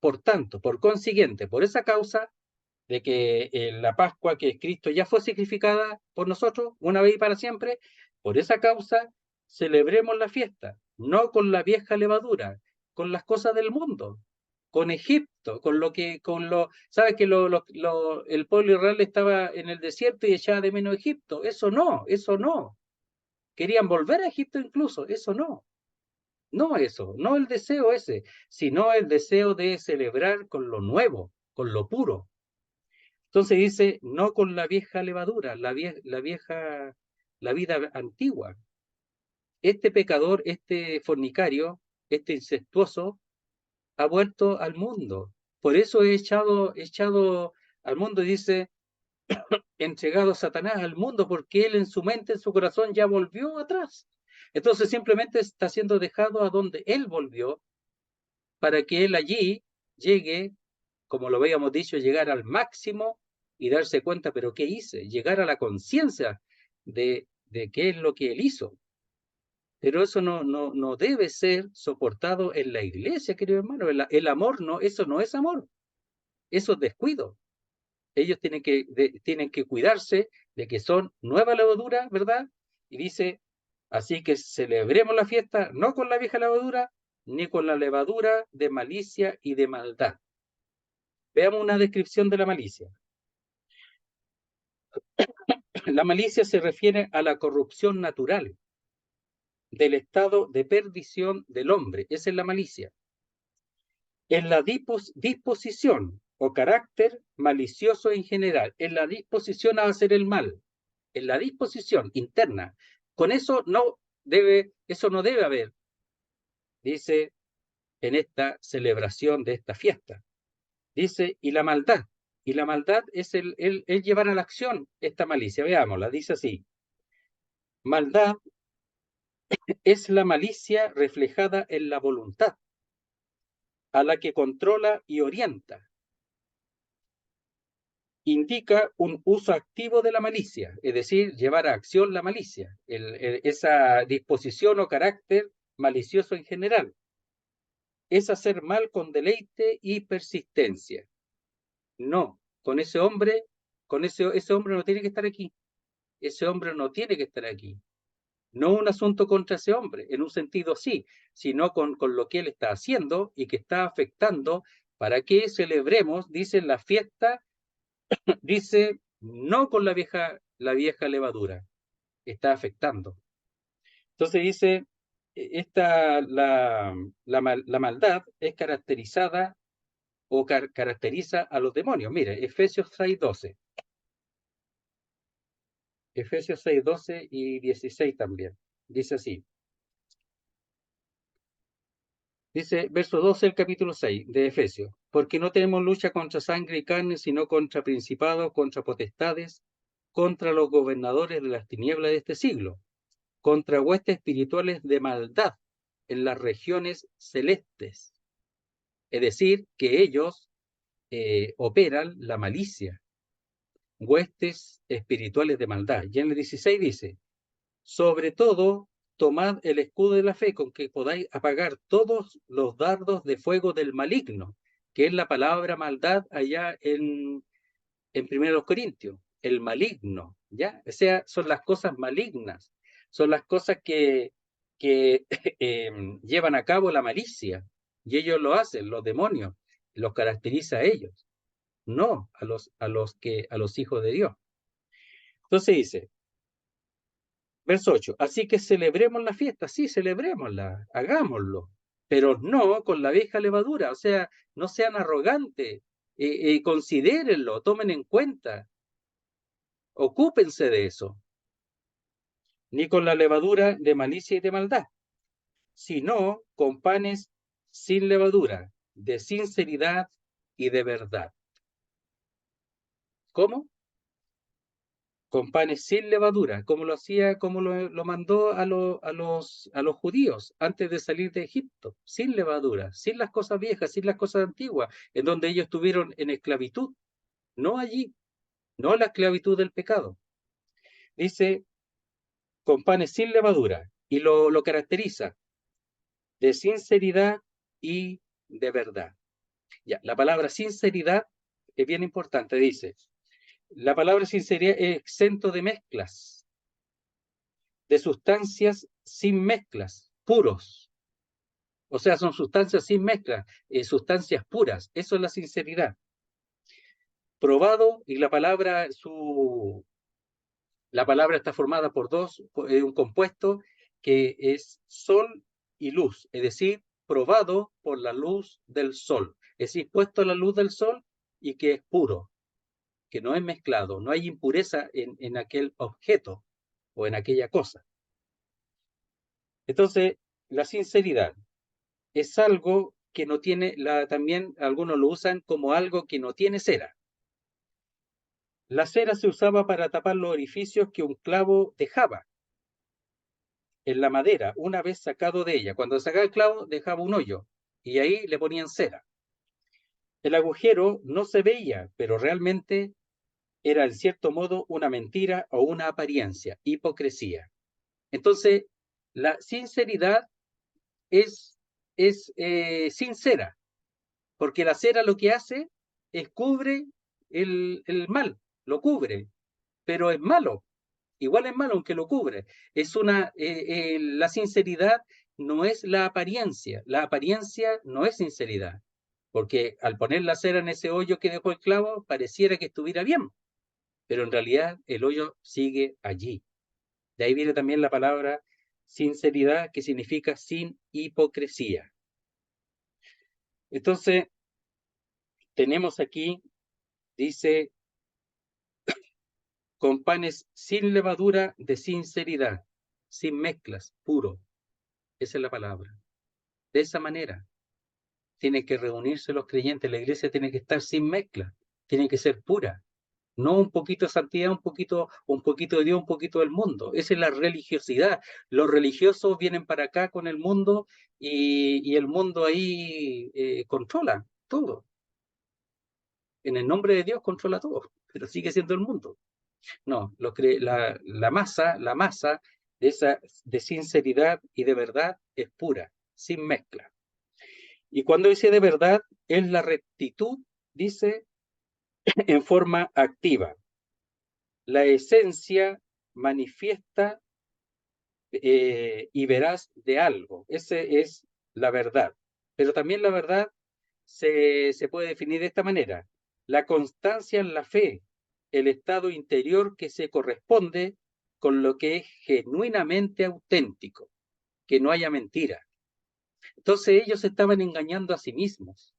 por tanto, por consiguiente, por esa causa de que la Pascua, que Cristo ya fue sacrificada por nosotros una vez y para siempre, por esa causa celebremos la fiesta, no con la vieja levadura, con las cosas del mundo, con Egipto, sabes que el pueblo israel estaba en el desierto y echaba de menos Egipto, eso no, querían volver a Egipto incluso, eso no. No eso, no el deseo ese, sino el deseo de celebrar con lo nuevo, con lo puro. Entonces dice, no con la vieja levadura, la vida antigua. Este pecador, este fornicario, este incestuoso, ha vuelto al mundo. Por eso he echado al mundo, y dice, entregado a Satanás al mundo, porque él en su mente, en su corazón, ya volvió atrás. Entonces simplemente está siendo dejado a donde él volvió, para que él allí llegue, como lo habíamos dicho, llegar al máximo y darse cuenta, pero ¿qué hice? Llegar a la conciencia de qué es lo que él hizo. Pero eso no debe ser soportado en la iglesia, querido hermano. El amor, eso no es amor, eso es descuido. Ellos tienen que cuidarse de que son nueva levadura, ¿verdad? Y dice, así que celebremos la fiesta no con la vieja levadura, ni con la levadura de malicia y de maldad. Veamos una descripción de la malicia. La malicia se refiere a la corrupción natural del estado de perdición del hombre. Esa es la malicia. En la disposición o carácter malicioso en general, en la disposición a hacer el mal, en la disposición interna. Con eso no debe haber, dice, en esta celebración de esta fiesta. Dice, y la maldad es el llevar a la acción esta malicia. Veámosla, dice así. Maldad es la malicia reflejada en la voluntad, a la que controla y orienta. Indica un uso activo de la malicia, es decir, llevar a acción la malicia, esa disposición o carácter malicioso en general. Es hacer mal con deleite y persistencia. No, con ese hombre no tiene que estar aquí. Ese hombre no tiene que estar aquí. No un asunto contra ese hombre, en un sentido sí, sino con lo que él está haciendo y que está afectando para que celebremos, dice la fiesta, dice, no con la vieja levadura, está afectando. Entonces dice, la maldad es caracterizada o caracteriza a los demonios. Mire, Efesios 6:12. Efesios 6:12 y 16 también. Dice así. Dice, verso 12 del capítulo 6 de Efesios. Porque no tenemos lucha contra sangre y carne, sino contra principados, contra potestades, contra los gobernadores de las tinieblas de este siglo, contra huestes espirituales de maldad en las regiones celestes. Es decir, que ellos operan la malicia, huestes espirituales de maldad. Y en el 16 dice, sobre todo, tomad el escudo de la fe con que podáis apagar todos los dardos de fuego del maligno, que es la palabra maldad allá en 1 Corintios, el maligno, ¿ya? O sea, son las cosas malignas, son las cosas que llevan a cabo la malicia, y ellos lo hacen, los demonios, los caracteriza a ellos, no a los hijos de Dios. Entonces dice, verso 8, así que celebremos la fiesta, sí, celebrémosla, hagámoslo, pero no con la vieja levadura. O sea, no sean arrogantes, considérenlo, tomen en cuenta, ocúpense de eso, ni con la levadura de malicia y de maldad, sino con panes sin levadura, de sinceridad y de verdad. ¿Cómo? Con panes sin levadura, como lo hacía, como lo mandó a los judíos antes de salir de Egipto, sin levadura, sin las cosas viejas, sin las cosas antiguas, en donde ellos estuvieron en esclavitud, no allí, no la esclavitud del pecado. Dice, con panes sin levadura, y lo caracteriza de sinceridad y de verdad. Ya, la palabra sinceridad es bien importante, dice, la palabra sinceridad es exento de mezclas, de sustancias sin mezclas, puros. O sea, son sustancias sin mezclas, sustancias puras. Eso es la sinceridad. Probado, y la palabra está formada por un compuesto que es sol y luz, es decir, probado por la luz del sol. Es decir, puesto a la luz del sol y que es puro, que no es mezclado, no hay impureza en aquel objeto o en aquella cosa. Entonces, la sinceridad es algo que no tiene, también algunos lo usan como algo que no tiene cera. La cera se usaba para tapar los orificios que un clavo dejaba en la madera una vez sacado de ella. Cuando sacaba el clavo dejaba un hoyo y ahí le ponían cera. El agujero no se veía, pero realmente era en cierto modo una mentira o una apariencia, hipocresía. Entonces, la sinceridad es sincera, porque la cera lo que hace es cubre el mal, lo cubre, pero es malo, igual es malo aunque lo cubre. La sinceridad no es la apariencia no es sinceridad, porque al poner la cera en ese hoyo que dejó el clavo, pareciera que estuviera bien, pero en realidad el hoyo sigue allí. De ahí viene también la palabra sinceridad, que significa sin hipocresía. Entonces, tenemos aquí, dice, con panes sin levadura de sinceridad, sin mezclas, puro. Esa es la palabra. De esa manera tienen que reunirse los creyentes. La iglesia tiene que estar sin mezcla, tiene que ser pura. No un poquito de santidad, un poquito de Dios, un poquito del mundo. Esa es la religiosidad. Los religiosos vienen para acá con el mundo y el mundo ahí controla todo. En el nombre de Dios controla todo, pero sigue siendo el mundo. No, la masa de sinceridad y de verdad es pura, sin mezcla. Y cuando dice de verdad, es la rectitud, dice, en forma activa. La esencia manifiesta y veraz de algo. Ese es la verdad. Pero también la verdad se puede definir de esta manera. La constancia en la fe, el estado interior que se corresponde con lo que es genuinamente auténtico, que no haya mentira. Entonces ellos estaban engañando a sí mismos.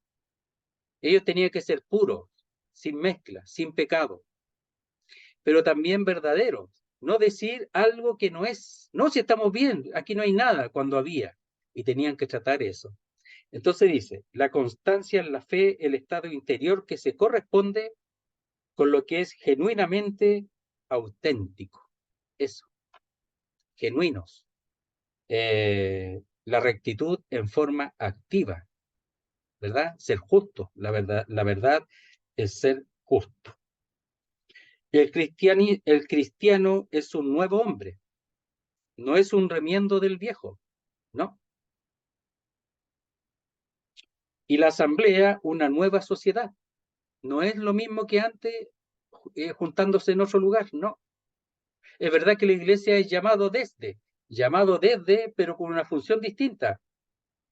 Ellos tenían que ser puros, sin mezcla, sin pecado, pero también verdaderos. No decir algo que no es. No, si estamos bien, aquí no hay nada, cuando había. Y tenían que tratar eso. Entonces dice, la constancia en la fe, el estado interior que se corresponde con lo que es genuinamente auténtico. Eso, genuinos. La rectitud en forma activa, ¿verdad? Ser justo, la verdad es ser justo. El cristiano es un nuevo hombre, no es un remiendo del viejo, ¿no? Y la asamblea, una nueva sociedad. No es lo mismo que antes juntándose en otro lugar, no. Es verdad que la iglesia es llamado desde, pero con una función distinta.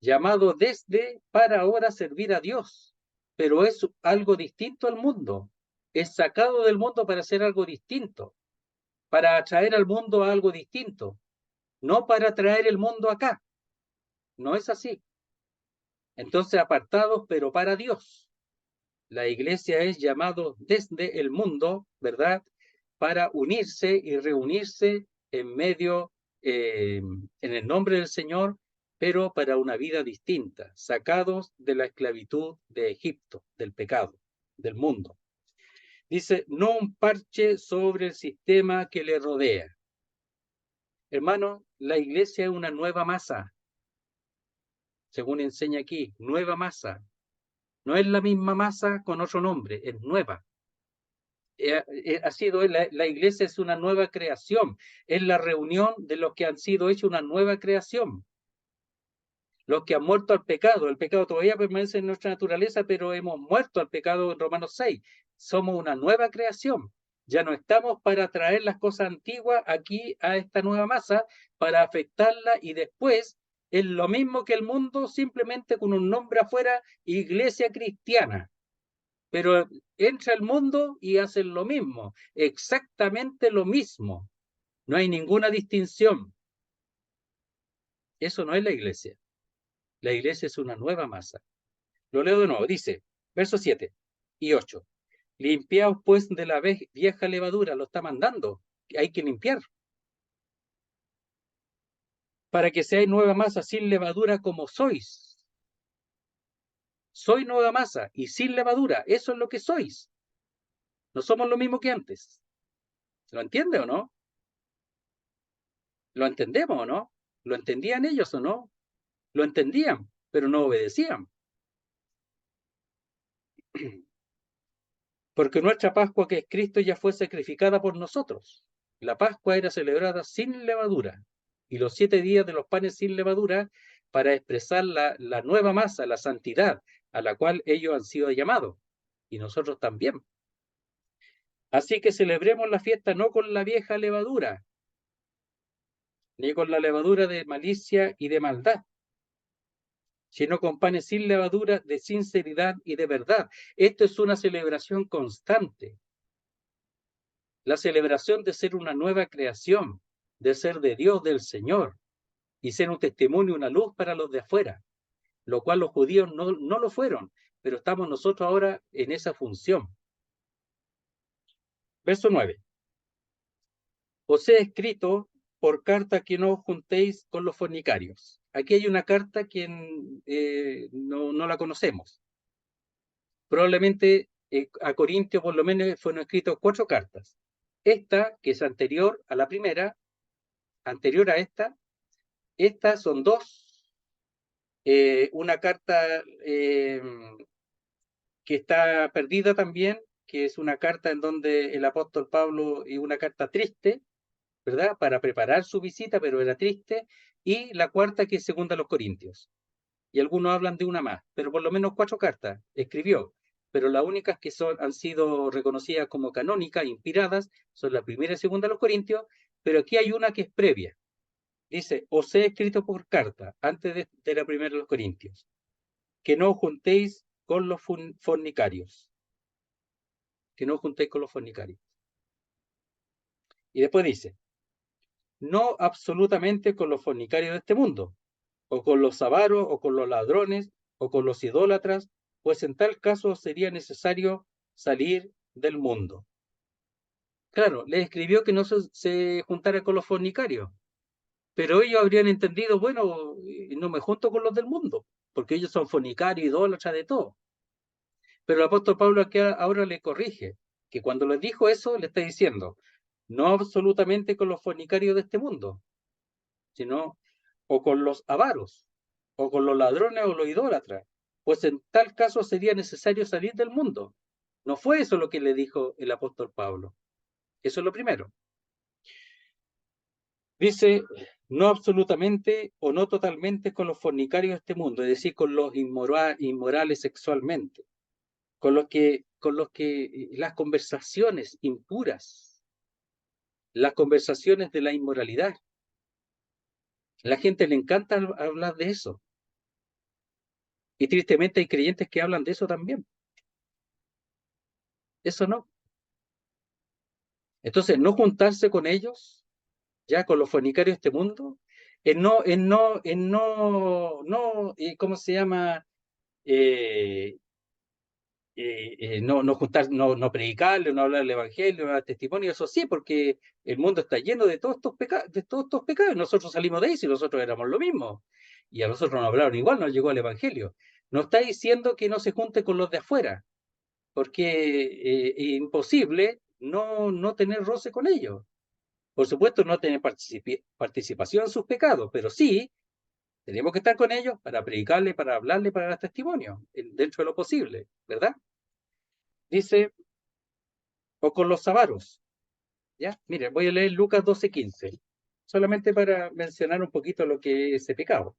Llamado desde para ahora servir a Dios, pero es algo distinto al mundo. Es sacado del mundo para hacer algo distinto, para atraer al mundo a algo distinto, no para traer el mundo acá. No es así. Entonces, apartados, pero para Dios. La iglesia es llamado desde el mundo, ¿verdad? Para unirse y reunirse en medio, en el nombre del Señor, pero para una vida distinta, sacados de la esclavitud de Egipto, del pecado, del mundo. Dice, no un parche sobre el sistema que le rodea. Hermano, la iglesia es una nueva masa, según enseña aquí, nueva masa. No es la misma masa con otro nombre, es nueva. Ha sido la iglesia es una nueva creación, es la reunión de los que han sido hechos una nueva creación, los que han muerto al pecado. El pecado todavía permanece en nuestra naturaleza, pero hemos muerto al pecado en Romanos 6. Somos una nueva creación. Ya no estamos para traer las cosas antiguas aquí a esta nueva masa, para afectarla, y después es lo mismo que el mundo, simplemente con un nombre afuera, iglesia cristiana. Pero entra el mundo y hacen lo mismo, exactamente lo mismo. No hay ninguna distinción. Eso no es la iglesia. La iglesia es una nueva masa. Lo leo de nuevo. Dice, versos 7 y 8. Limpiaos pues de la vieja levadura. Lo está mandando. Hay que limpiar. Para que seáis nueva masa sin levadura como sois. Soy nueva masa y sin levadura. Eso es lo que sois. No somos lo mismo que antes. ¿Lo entiende o no? ¿Lo entendemos o no? ¿Lo entendían ellos o no? Lo entendían, pero no obedecían. Porque nuestra Pascua, que es Cristo, ya fue sacrificada por nosotros. La Pascua era celebrada sin levadura, y los 7 días de los panes sin levadura, para expresar la nueva masa, la santidad, a la cual ellos han sido llamados, y nosotros también. Así que celebremos la fiesta no con la vieja levadura, ni con la levadura de malicia y de maldad, sino con panes sin levadura, de sinceridad y de verdad. Esto es una celebración constante. La celebración de ser una nueva creación, de ser de Dios, del Señor, y ser un testimonio, una luz para los de afuera, lo cual los judíos no lo fueron, pero estamos nosotros ahora en esa función. Verso 9. Os he escrito por carta que no os juntéis con los fornicarios. Aquí hay una carta que no la conocemos. Probablemente a Corintios por lo menos fueron escritas 4 cartas. Esta, que es anterior a la primera, anterior a estas son 2. Una carta que está perdida también, que es una carta en donde el apóstol Pablo, y una carta triste, ¿verdad? Para preparar su visita, pero era triste. Y la cuarta, que es segunda a los Corintios. Y algunos hablan de una más, pero por lo menos 4 cartas escribió. Pero las únicas que han sido reconocidas como canónicas, inspiradas, son la primera y segunda a los Corintios, pero aquí hay una que es previa. Dice, os he escrito por carta, antes de la primera de los Corintios, que no os juntéis con los fornicarios. Que no os juntéis con los fornicarios. Y después dice, no absolutamente con los fornicarios de este mundo, o con los avaros, o con los ladrones, o con los idólatras, pues en tal caso sería necesario salir del mundo. Claro, le escribió que no se juntara con los fornicarios, pero ellos habrían entendido, bueno, no me junto con los del mundo, porque ellos son fornicarios, idólatras, de todo. Pero el apóstol Pablo aquí ahora le corrige, que cuando le dijo eso, le está diciendo, no absolutamente con los fornicarios de este mundo, sino o con los avaros, o con los ladrones o los idólatras, pues en tal caso sería necesario salir del mundo. No fue eso lo que le dijo el apóstol Pablo. Eso es lo primero. Dice, no absolutamente o no totalmente con los fornicarios de este mundo, es decir, con los inmorales sexualmente, con los que las conversaciones impuras, las conversaciones de la inmoralidad. La gente le encanta hablar de eso. Y tristemente hay creyentes que hablan de eso también. Eso no. Entonces, no juntarse con ellos, ya con los fornicarios de este mundo, ¿cómo se llama? no juntar, no predicarle, no hablar del evangelio, no dar testimonio, eso sí, porque el mundo está lleno de todos estos pecados, y nosotros salimos de ahí si nosotros éramos lo mismo, y a nosotros nos hablaron igual, nos llegó el evangelio. No está diciendo que no se junte con los de afuera, porque es imposible no tener roce con ellos. Por supuesto, no tener participación en sus pecados, pero sí tenemos que estar con ellos para predicarle, para hablarle, para dar testimonio, dentro de lo posible, ¿verdad? Dice, o con los avaros, ¿ya? Mire, voy a leer Lucas 12:15, solamente para mencionar un poquito lo que es ese pecado.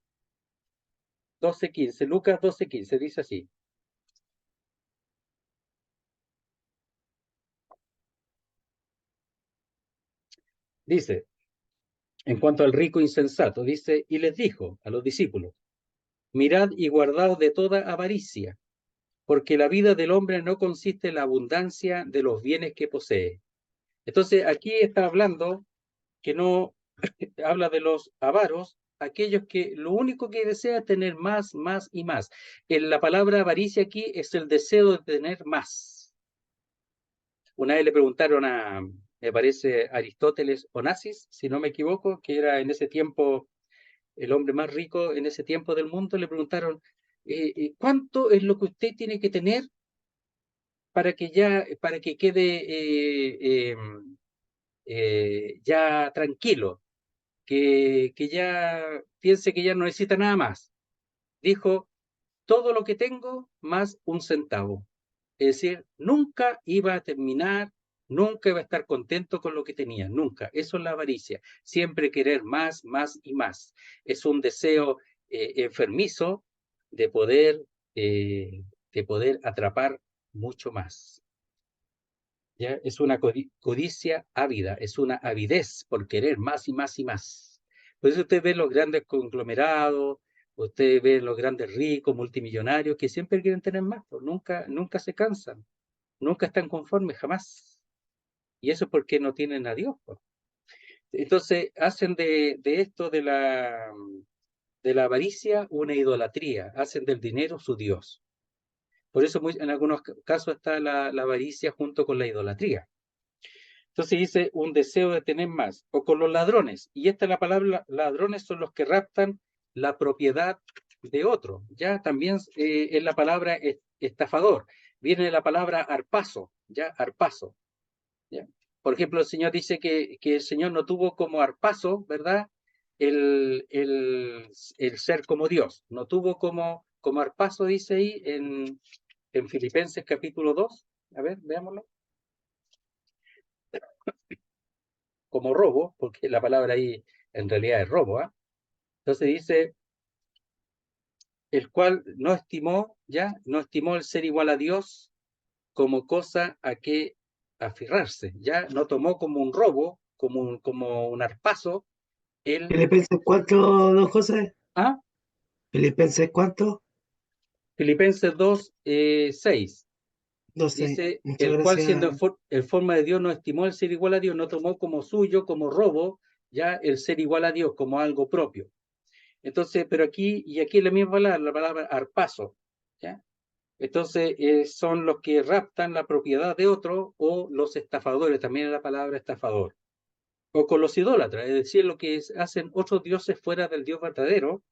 12:15, Lucas 12:15, dice así. Dice, en cuanto al rico insensato, dice, y les dijo a los discípulos, mirad y guardaos de toda avaricia, porque la vida del hombre no consiste en la abundancia de los bienes que posee. Entonces, aquí está hablando que no habla de los avaros, aquellos que lo único que desea es tener más, más y más. La palabra avaricia aquí es el deseo de tener más. Una vez le preguntaron me parece, Aristóteles Onassis, si no me equivoco, que era en ese tiempo el hombre más rico en ese tiempo del mundo, le preguntaron, ¿cuánto es lo que usted tiene que tener para que quede ya tranquilo, que ya piense que ya no necesita nada más? Dijo, todo lo que tengo más un centavo. Es decir, nunca iba a terminar, nunca iba a estar contento con lo que tenía, nunca. Eso es la avaricia, siempre querer más, más y más. Es un deseo enfermizo de poder, de poder atrapar mucho más. ¿Ya? Es una codicia ávida, es una avidez por querer más y más y más. Por eso usted ve los grandes conglomerados, usted ve los grandes ricos, multimillonarios, que siempre quieren tener más, pues nunca se cansan, nunca están conformes, jamás. Y eso es porque no tienen a Dios, pues. Entonces hacen de esto de la avaricia una idolatría, hacen del dinero su Dios. Por eso en algunos casos está la avaricia junto con la idolatría. Entonces dice un deseo de tener más, o con los ladrones, y esta es la palabra, ladrones son los que raptan la propiedad de otro, ya también es la palabra estafador, viene la palabra arpazo, ya arpazo, ¿ya? Por ejemplo, el Señor dice que el Señor no tuvo como arpazo, ¿verdad? El ser como Dios, no tuvo como arpazo, dice ahí en Filipenses capítulo 2, a ver, veámoslo. Como robo, porque la palabra ahí en realidad es robo, ¿eh? Entonces dice, el cual no estimó el ser igual a Dios como cosa a que aferrarse, ya no tomó como un robo, como un arpazo, el, ¿Filipenses cuánto, don José? ¿ah? ¿Filipenses cuánto? Filipenses 2:6. 12. Dice, Muchas el cual siendo gracias. en forma de Dios no estimó el ser igual a Dios, no tomó como suyo, como robo, ya el ser igual a Dios, como algo propio. Entonces, pero aquí es la misma palabra, la palabra arpazo, ¿ya? Entonces, son los que raptan la propiedad de otro o los estafadores, también es la palabra estafador. O con los idólatras, es decir, lo que hacen otros dioses fuera del Dios verdadero.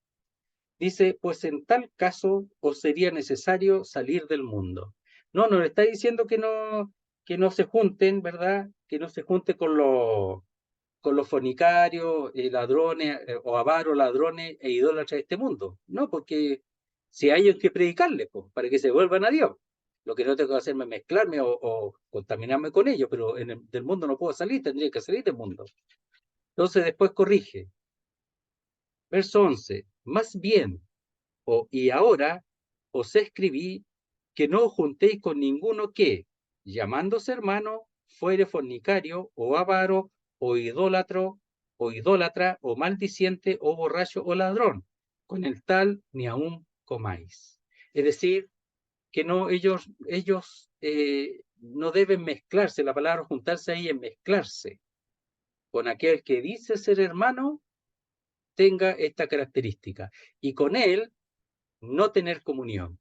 Dice, pues en tal caso os sería necesario salir del mundo. No le está diciendo que no se junten, ¿verdad? Que no se junte con los fornicarios, ladrones o avaros, ladrones e idólatras de este mundo. No, porque si hay que predicarles, pues, para que se vuelvan a Dios. Lo que no tengo que hacerme es mezclarme o contaminarme con ellos, pero del mundo no puedo salir, tendría que salir del mundo. Entonces después corrige. Verso 11. Más bien, y ahora os escribí que no os juntéis con ninguno que, llamándose hermano, fuere fornicario, o avaro, o idólatra, o maldiciente, o borracho, o ladrón. Con el tal ni aún comáis. Es decir, que no, ellos no deben mezclarse. La palabra juntarse ahí es mezclarse. Con aquel que dice ser hermano, tenga esta característica. Y con él no tener comunión.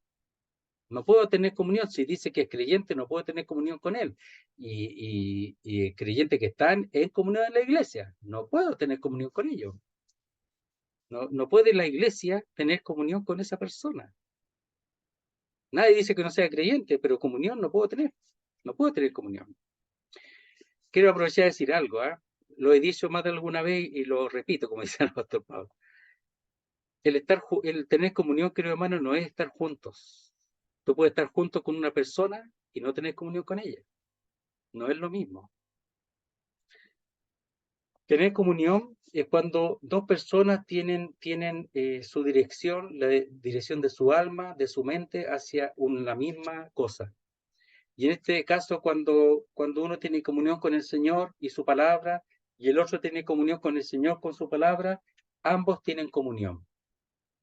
No puedo tener comunión. Si dice que es creyente, no puedo tener comunión con él. Y el creyente que están en comunión en la iglesia, no puedo tener comunión con ellos. No puede la iglesia tener comunión con esa persona. Nadie dice que no sea creyente, pero comunión no puedo tener. No puedo tener comunión. Quiero aprovechar de decir algo, ¿eh? Lo he dicho más de alguna vez y lo repito, como dice el pastor Pablo. El tener comunión, querido hermano, no es estar juntos. Tú puedes estar junto con una persona y no tener comunión con ella. No es lo mismo. Tener comunión es cuando dos personas tienen su dirección, la dirección de su alma, de su mente, hacia la misma cosa. Y en este caso, cuando uno tiene comunión con el Señor y su palabra, y el otro tiene comunión con el Señor con su palabra, ambos tienen comunión.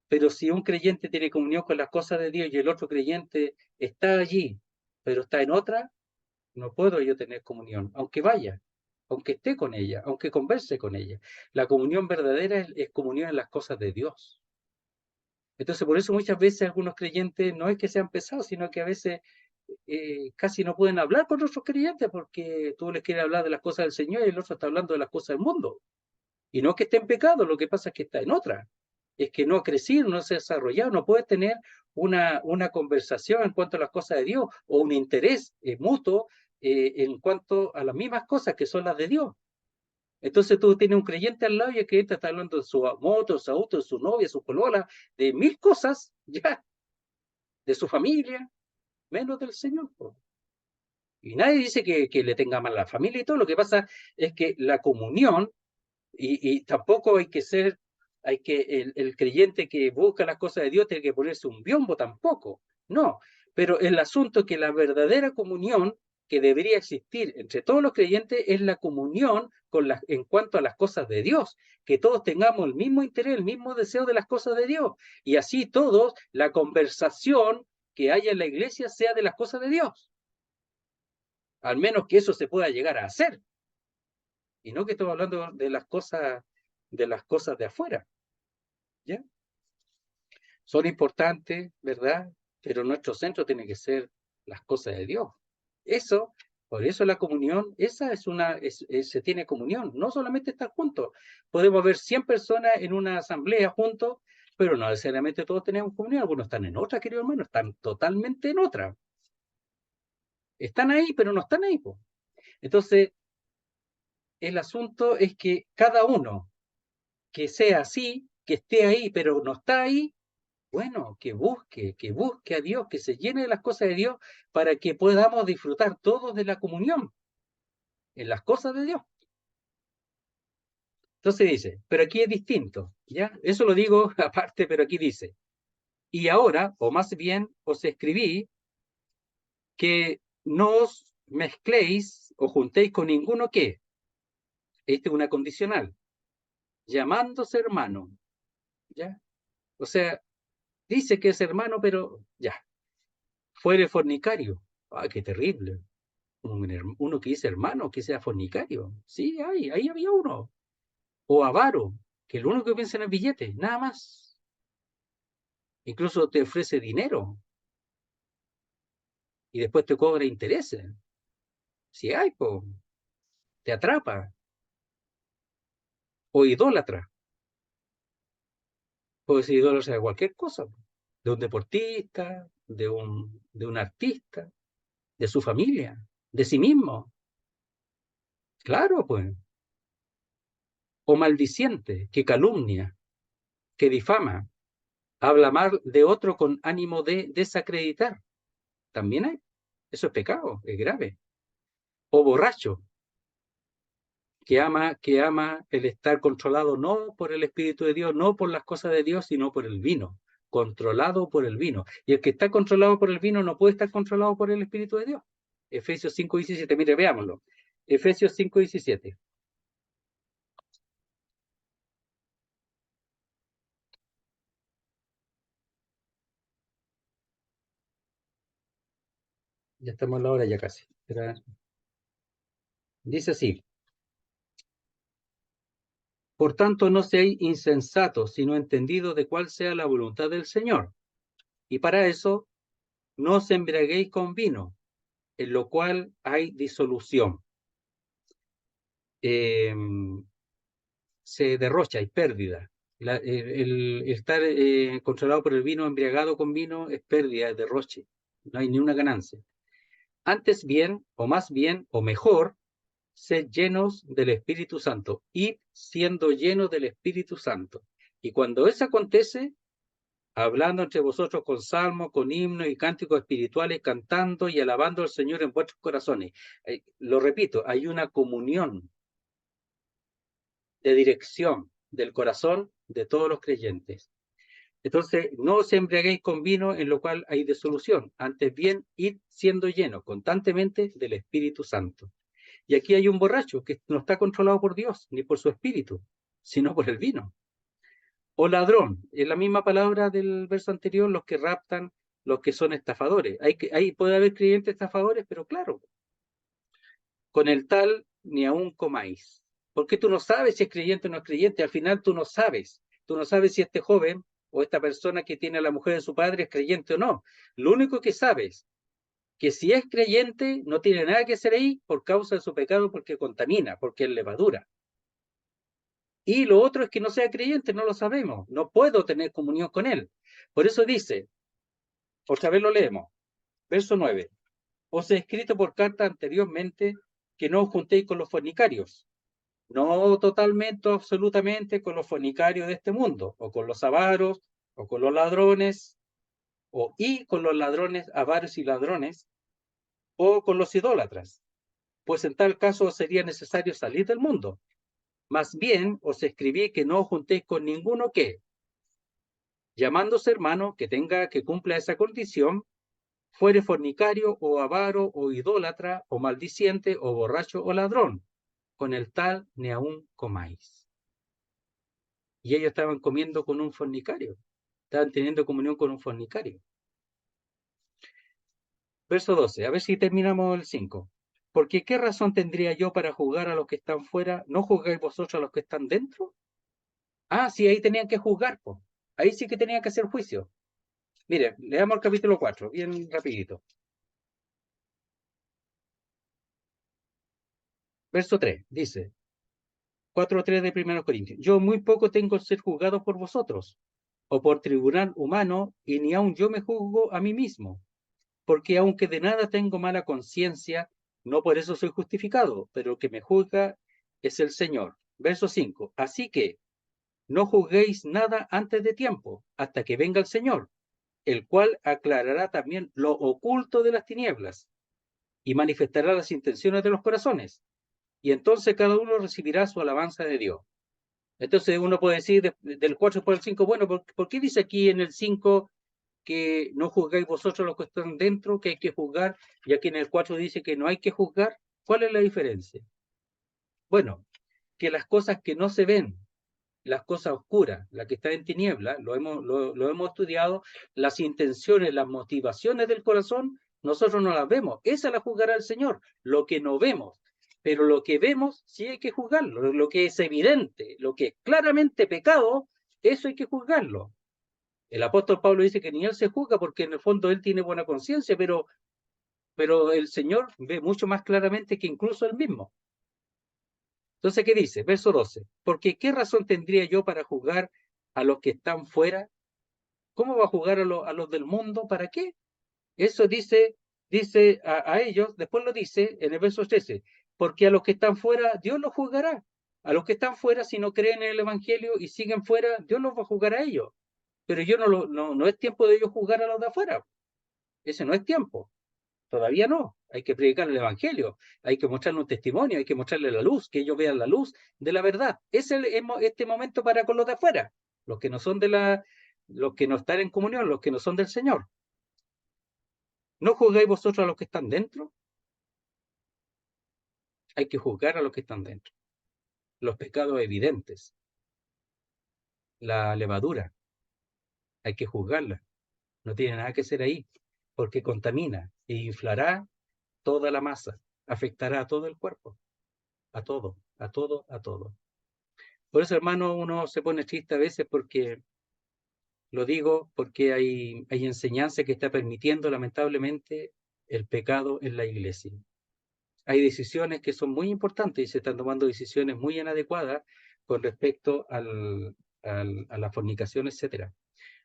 Pero si un creyente tiene comunión con las cosas de Dios y el otro creyente está allí, pero está en otra, no puedo yo tener comunión, aunque vaya, aunque esté con ella, aunque converse con ella. La comunión verdadera es comunión en las cosas de Dios. Entonces, por eso muchas veces algunos creyentes no es que sean pesados, sino que a veces casi no pueden hablar con otros creyentes porque tú les quieres hablar de las cosas del Señor y el otro está hablando de las cosas del mundo. Y no es que esté en pecado, lo que pasa es que está en otra. Es que no ha crecido, no se ha desarrollado, no puede tener una conversación en cuanto a las cosas de Dios o un interés mutuo en cuanto a las mismas cosas que son las de Dios. Entonces tú tienes un creyente al lado y el creyente está hablando de su moto, su auto, de su novia, su polola, de mil cosas, ya, de su familia, menos del Señor. Y nadie dice que le tenga mal a la familia y todo. Lo que pasa es que la comunión, y tampoco hay que el creyente que busca las cosas de Dios tiene que ponerse un biombo tampoco. No, pero el asunto es que la verdadera comunión que debería existir entre todos los creyentes es la comunión en cuanto a las cosas de Dios, que todos tengamos el mismo interés, el mismo deseo de las cosas de Dios, y así todos, la conversación que haya en la iglesia sea de las cosas de Dios, al menos que eso se pueda llegar a hacer, y no que estemos hablando de las cosas de afuera, ¿ya? Son importantes, ¿verdad? Pero nuestro centro tiene que ser las cosas de Dios. Eso, por eso la comunión, esa se tiene comunión, no solamente estar juntos. Podemos ver 100 personas en una asamblea juntos, pero no necesariamente todos tenemos comunión. Algunos están en otra, querido hermano, están totalmente en otra. Están ahí, pero no están ahí, po. Entonces, el asunto es que cada uno que sea así, que esté ahí, pero no está ahí, bueno, que busque a Dios, que se llene de las cosas de Dios para que podamos disfrutar todos de la comunión en las cosas de Dios. Entonces dice, pero aquí es distinto, ¿ya? Eso lo digo aparte, pero aquí dice, y ahora, o más bien, os escribí que no os mezcléis o juntéis con ninguno que, esta es una condicional, llamándose hermano, ¿ya? O sea, dice que es hermano, pero ya, fuere fornicario. ¡Ay, qué terrible! Uno que dice hermano, que sea fornicario. Sí, ahí había uno. O avaro, que lo único que piensa en el billete, nada más. Incluso te ofrece dinero y después te cobra intereses. Si hay, po, te atrapa. O idólatra. Puede ser idólatra de cualquier cosa. De un deportista, de un artista, de su familia, de sí mismo. Claro, pues. O maldiciente, que calumnia, que difama, habla mal de otro con ánimo de desacreditar. También hay. Eso es pecado, es grave. O borracho, que ama el estar controlado no por el Espíritu de Dios, no por las cosas de Dios, sino por el vino. Controlado por el vino. Y el que está controlado por el vino no puede estar controlado por el Espíritu de Dios. Efesios 5:17, mire, veámoslo. Efesios 5:17. Ya estamos a la hora ya casi. Dice así. Por tanto, no seáis insensatos, sino entendidos de cuál sea la voluntad del Señor. Y para eso no os embriaguéis con vino, en lo cual hay disolución. Se derrocha, hay pérdida. El estar controlado por el vino, embriagado con vino, es pérdida, es derroche. No hay ni una ganancia. Antes bien, o más bien, o mejor, sed llenos del Espíritu Santo, y siendo llenos del Espíritu Santo. Y cuando eso acontece, hablando entre vosotros con salmos, con himnos y cánticos espirituales, cantando y alabando al Señor en vuestros corazones. Lo repito, hay una comunión de dirección del corazón de todos los creyentes. Entonces, no os embriaguéis con vino en lo cual hay disolución, antes bien, id siendo llenos constantemente del Espíritu Santo. Y aquí hay un borracho que no está controlado por Dios, ni por su espíritu, sino por el vino. O ladrón, es la misma palabra del verso anterior, los que raptan, los que son estafadores. Puede haber creyentes estafadores, pero claro, con el tal ni aún comáis. Porque tú no sabes si es creyente o no es creyente, al final tú no sabes. Tú no sabes si este joven o esta persona que tiene a la mujer de su padre es creyente o no. Lo único que sabes que si es creyente no tiene nada que hacer ahí por causa de su pecado, porque contamina, porque es levadura. Y lo otro es que no sea creyente, no lo sabemos, no puedo tener comunión con él. Por eso dice, otra vez lo leemos, verso 9, os he escrito por carta anteriormente que no os juntéis con los fornicarios, no totalmente o absolutamente con los fornicarios de este mundo, o con los avaros, o con los ladrones, y con los ladrones, avaros y ladrones, o con los idólatras, pues en tal caso sería necesario salir del mundo. Más bien os escribí que no os juntéis con ninguno que, llamándose hermano, que cumpla esa condición, fuere fornicario o avaro o idólatra o maldiciente o borracho o ladrón, con el tal ni aún comáis. Y ellos estaban comiendo con un fornicario, estaban teniendo comunión con un fornicario. Verso 12, a ver si terminamos el 5. Porque ¿qué razón tendría yo para juzgar a los que están fuera? ¿No juzgáis vosotros a los que están dentro? Ah, sí, ahí tenían que juzgar, pues. Ahí sí que tenían que hacer juicio. Mire, leamos el capítulo 4, bien rapidito. Verso 3, dice, 4:3 de 1 Corintios. Yo muy poco tengo ser juzgado por vosotros, o por tribunal humano, y ni aun yo me juzgo a mí mismo, porque aunque de nada tengo mala conciencia, no por eso soy justificado, pero el que me juzga es el Señor. Verso 5. Así que no juzguéis nada antes de tiempo, hasta que venga el Señor, el cual aclarará también lo oculto de las tinieblas y manifestará las intenciones de los corazones. Y entonces cada uno recibirá su alabanza de Dios. Entonces uno puede decir del 4 por el 5, bueno, ¿por qué dice aquí en el 5 que no juzgáis vosotros los que están dentro, que hay que juzgar, y aquí en el 4 dice que no hay que juzgar? ¿Cuál es la diferencia? Bueno, que las cosas que no se ven, las cosas oscuras, la que está en tiniebla, lo hemos estudiado, las intenciones, las motivaciones del corazón, nosotros no las vemos. Esa la juzgará el Señor, lo que no vemos. Pero lo que vemos sí hay que juzgarlo. Lo que es evidente, lo que es claramente pecado, eso hay que juzgarlo. El apóstol Pablo dice que ni él se juzga porque en el fondo él tiene buena conciencia, pero el Señor ve mucho más claramente que incluso él mismo. Entonces, ¿qué dice? Verso 12. Porque ¿qué razón tendría yo para juzgar a los que están fuera? ¿Cómo va a juzgar a los del mundo? ¿Para qué? Eso dice a ellos, después lo dice en el verso 13. Porque a los que están fuera, Dios los juzgará. A los que están fuera, si no creen en el Evangelio y siguen fuera, Dios los va a juzgar a ellos. Pero no es tiempo de ellos juzgar a los de afuera. Ese no es tiempo. Todavía no. Hay que predicar el Evangelio, hay que mostrarle un testimonio, hay que mostrarle la luz, que ellos vean la luz de la verdad. Es este momento para con los de afuera, los que no son los que no están en comunión, los que no son del Señor. ¿No juzgáis vosotros a los que están dentro? Hay que juzgar a los que están dentro. Los pecados evidentes, la levadura, hay que juzgarla. No tiene nada que hacer ahí, porque contamina e inflará toda la masa, afectará a todo el cuerpo, a todo, a todo, a todo. Por eso, hermano, uno se pone triste a veces porque Lo digo porque hay enseñanza que está permitiendo lamentablemente el pecado en la iglesia. Hay decisiones que son muy importantes y se están tomando decisiones muy inadecuadas con respecto a la fornicación, etcétera.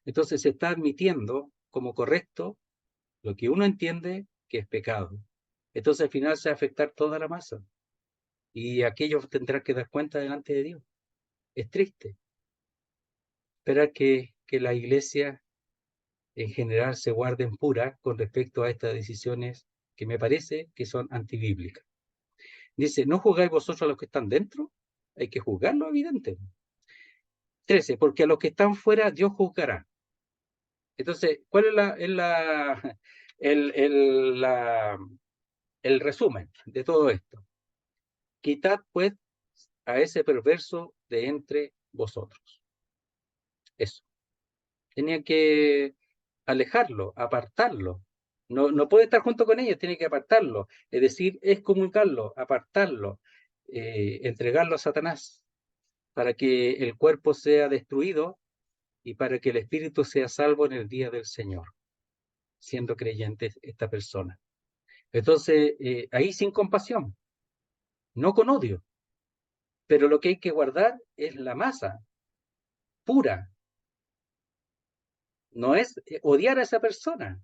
Entonces se está admitiendo como correcto lo que uno entiende que es pecado. Entonces al final se va a afectar toda la masa y aquellos tendrán que dar cuenta delante de Dios. Es triste esperar que la iglesia en general se guarden pura con respecto a estas decisiones que me parece que son antibíblicas. Dice, ¿no juzgáis vosotros a los que están dentro? Hay que juzgarlo, evidente. 13, porque a los que están fuera Dios juzgará. Entonces, ¿cuál es el resumen de todo esto? Quitad pues a ese perverso de entre vosotros. Eso. Tenía que alejarlo, apartarlo. No puede estar junto con ellos, tiene que apartarlo. Es decir, excomunicarlo, apartarlo, entregarlo a Satanás para que el cuerpo sea destruido y para que el espíritu sea salvo en el día del Señor, siendo creyente esta persona. Entonces, ahí sin compasión, no con odio, pero lo que hay que guardar es la masa pura, no es odiar a esa persona,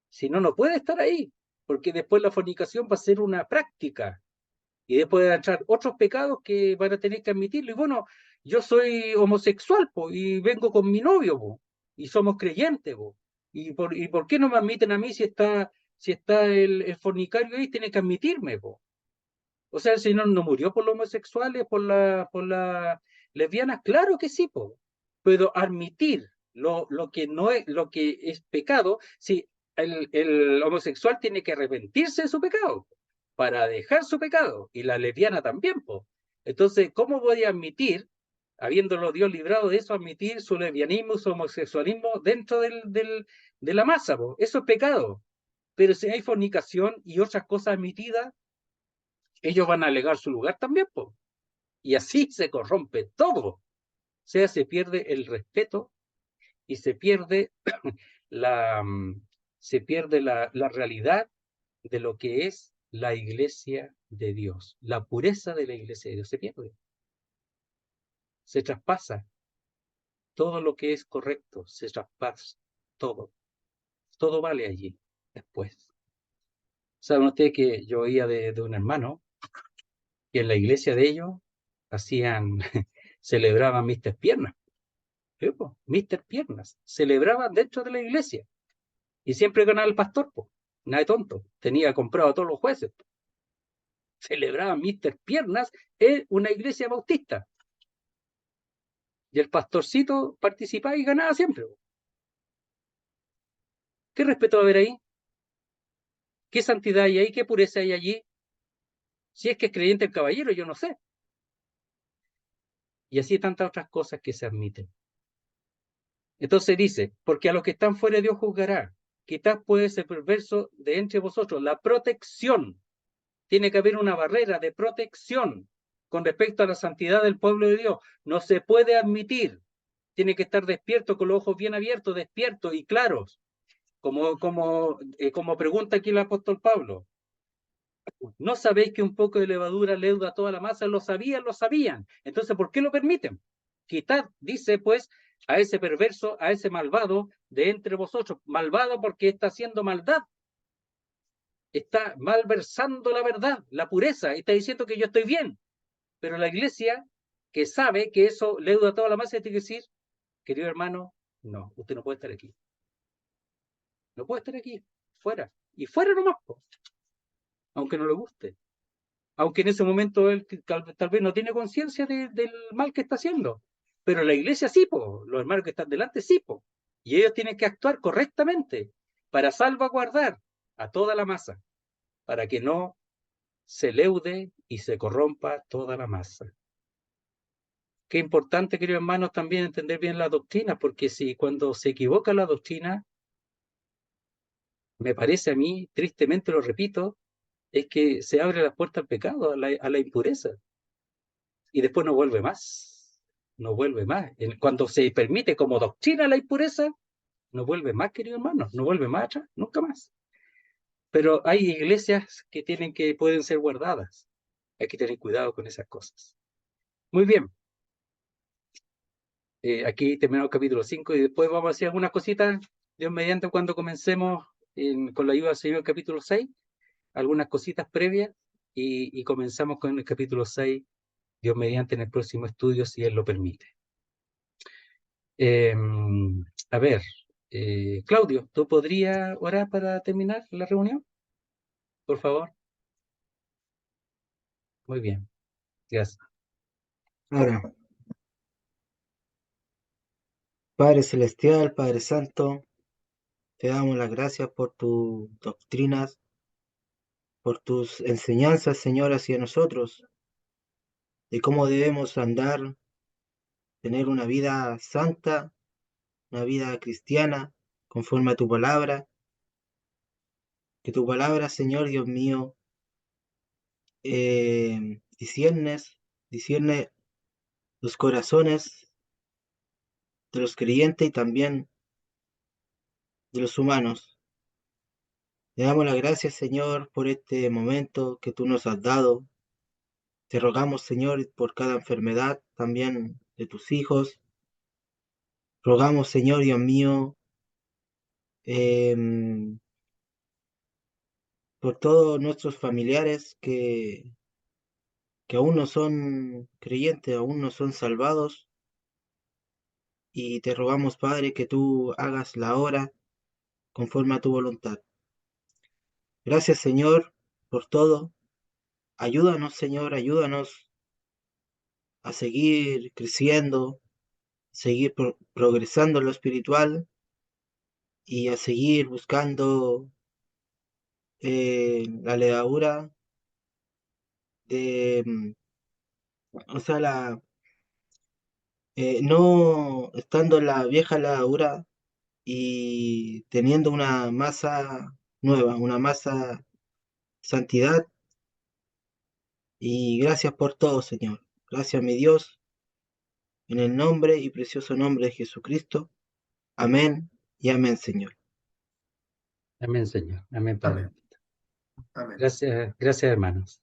si no, no puede estar ahí, porque después la fornicación va a ser una práctica y después van a entrar otros pecados que van a tener que admitirlo. Y bueno, yo soy homosexual po, y vengo con mi novio po, y somos creyentes. Po. ¿Y por qué no me admiten a mí si está el fornicario ahí? Tiene que admitirme. Po. O sea, el Señor no murió por los homosexuales, por las lesbianas. Claro que sí, po. Pero admitir lo que no es, lo que es pecado, si el homosexual tiene que arrepentirse de su pecado para dejar su pecado, y la lesbiana también, po. Entonces, ¿cómo voy a admitir, habiéndolo Dios librado de eso, admitir su lesbianismo, su homosexualismo dentro de la masa, po? Eso es pecado. Pero si hay fornicación y otras cosas admitidas, ellos van a alegar su lugar también, po. Y así se corrompe todo. O sea, se pierde el respeto y se pierde la, la realidad de lo que es la iglesia de Dios. La pureza de la iglesia de Dios se pierde. Se traspasa todo lo que es correcto, se traspasa todo. Todo vale allí después. ¿Saben ustedes que yo oía de un hermano que en la iglesia de ellos hacían, celebraban Mr. Piernas? ¿Sí, po? Mr. Piernas. Celebraban dentro de la iglesia. Y siempre ganaba el pastor, po. Nada de tonto. Tenía comprado a todos los jueces. Po. Celebraban Mr. Piernas en una iglesia bautista. Y el pastorcito participaba y ganaba siempre. Po. ¿Qué respeto va a haber ahí? ¿Qué santidad hay ahí? ¿Qué pureza hay allí? Si es que es creyente el caballero, yo no sé. Y así tantas otras cosas que se admiten. Entonces dice, porque a los que están fuera Dios juzgará. Quizás puede ser perverso de entre vosotros. La protección. Tiene que haber una barrera de protección con respecto a la santidad del pueblo de Dios. No se puede admitir. Tiene que estar despierto, con los ojos bien abiertos, despiertos y claros. Como pregunta aquí el apóstol Pablo. ¿No sabéis que un poco de levadura leuda toda la masa? Lo sabían. Entonces, ¿por qué lo permiten? Quitad, dice pues, a ese perverso, a ese malvado de entre vosotros. Malvado porque está haciendo maldad. Está malversando la verdad, la pureza. Está diciendo que yo estoy bien. Pero la iglesia, que sabe que eso leuda toda la masa, tiene que decir, querido hermano, no, usted no puede estar aquí. No puede estar aquí. Fuera. Y fuera nomás, po. Aunque no le guste. Aunque en ese momento él tal vez no tiene conciencia del mal que está haciendo. Pero la iglesia sí, po. Los hermanos que están delante sí, po. Y ellos tienen que actuar correctamente para salvaguardar a toda la masa, para que no se leude y se corrompa toda la masa. Qué importante, queridos hermanos, también entender bien la doctrina, porque si cuando se equivoca la doctrina, me parece a mí, tristemente lo repito, es que se abre la puerta al pecado, a la impureza, y después no vuelve más. no vuelve más. Cuando se permite como doctrina la impureza, no vuelve más, queridos hermanos, no vuelve más atrás, nunca más. Pero hay iglesias que pueden ser guardadas. Hay que tener cuidado con esas cosas. Muy bien. Aquí terminamos el capítulo 5 y después vamos a hacer algunas cositas, Dios mediante, cuando comencemos con la ayuda del Señor, el capítulo 6, algunas cositas previas y comenzamos con el capítulo 6, Dios mediante, en el próximo estudio, si Él lo permite. A ver, Claudio, ¿tú podrías orar para terminar la reunión? Por favor. Muy bien, gracias. Ahora, Padre Celestial, Padre Santo, te damos las gracias por tus doctrinas, por tus enseñanzas, Señor, hacia nosotros, de cómo debemos andar, tener una vida santa, una vida cristiana, conforme a tu palabra. Que tu palabra, Señor Dios mío, discierne los corazones de los creyentes y también de los humanos. Te damos las gracias, Señor, por este momento que tú nos has dado. Te rogamos, Señor, por cada enfermedad también de tus hijos. Rogamos, Señor Dios mío, em, por todos nuestros familiares que aún no son creyentes, aún no son salvados. Y te rogamos, Padre, que tú hagas la obra conforme a tu voluntad. Gracias, Señor, por todo. Ayúdanos, Señor, ayúdanos a seguir creciendo, seguir progresando en lo espiritual y a seguir buscando la levadura de, o sea, no estando en la vieja levadura y teniendo una masa nueva, una masa santidad. Y gracias por todo, Señor. Gracias, mi Dios, en el nombre y precioso nombre de Jesucristo. Amén y amén, Señor. Amén, Señor. Amén, Padre. Amén. Amén. Gracias, gracias, hermanos.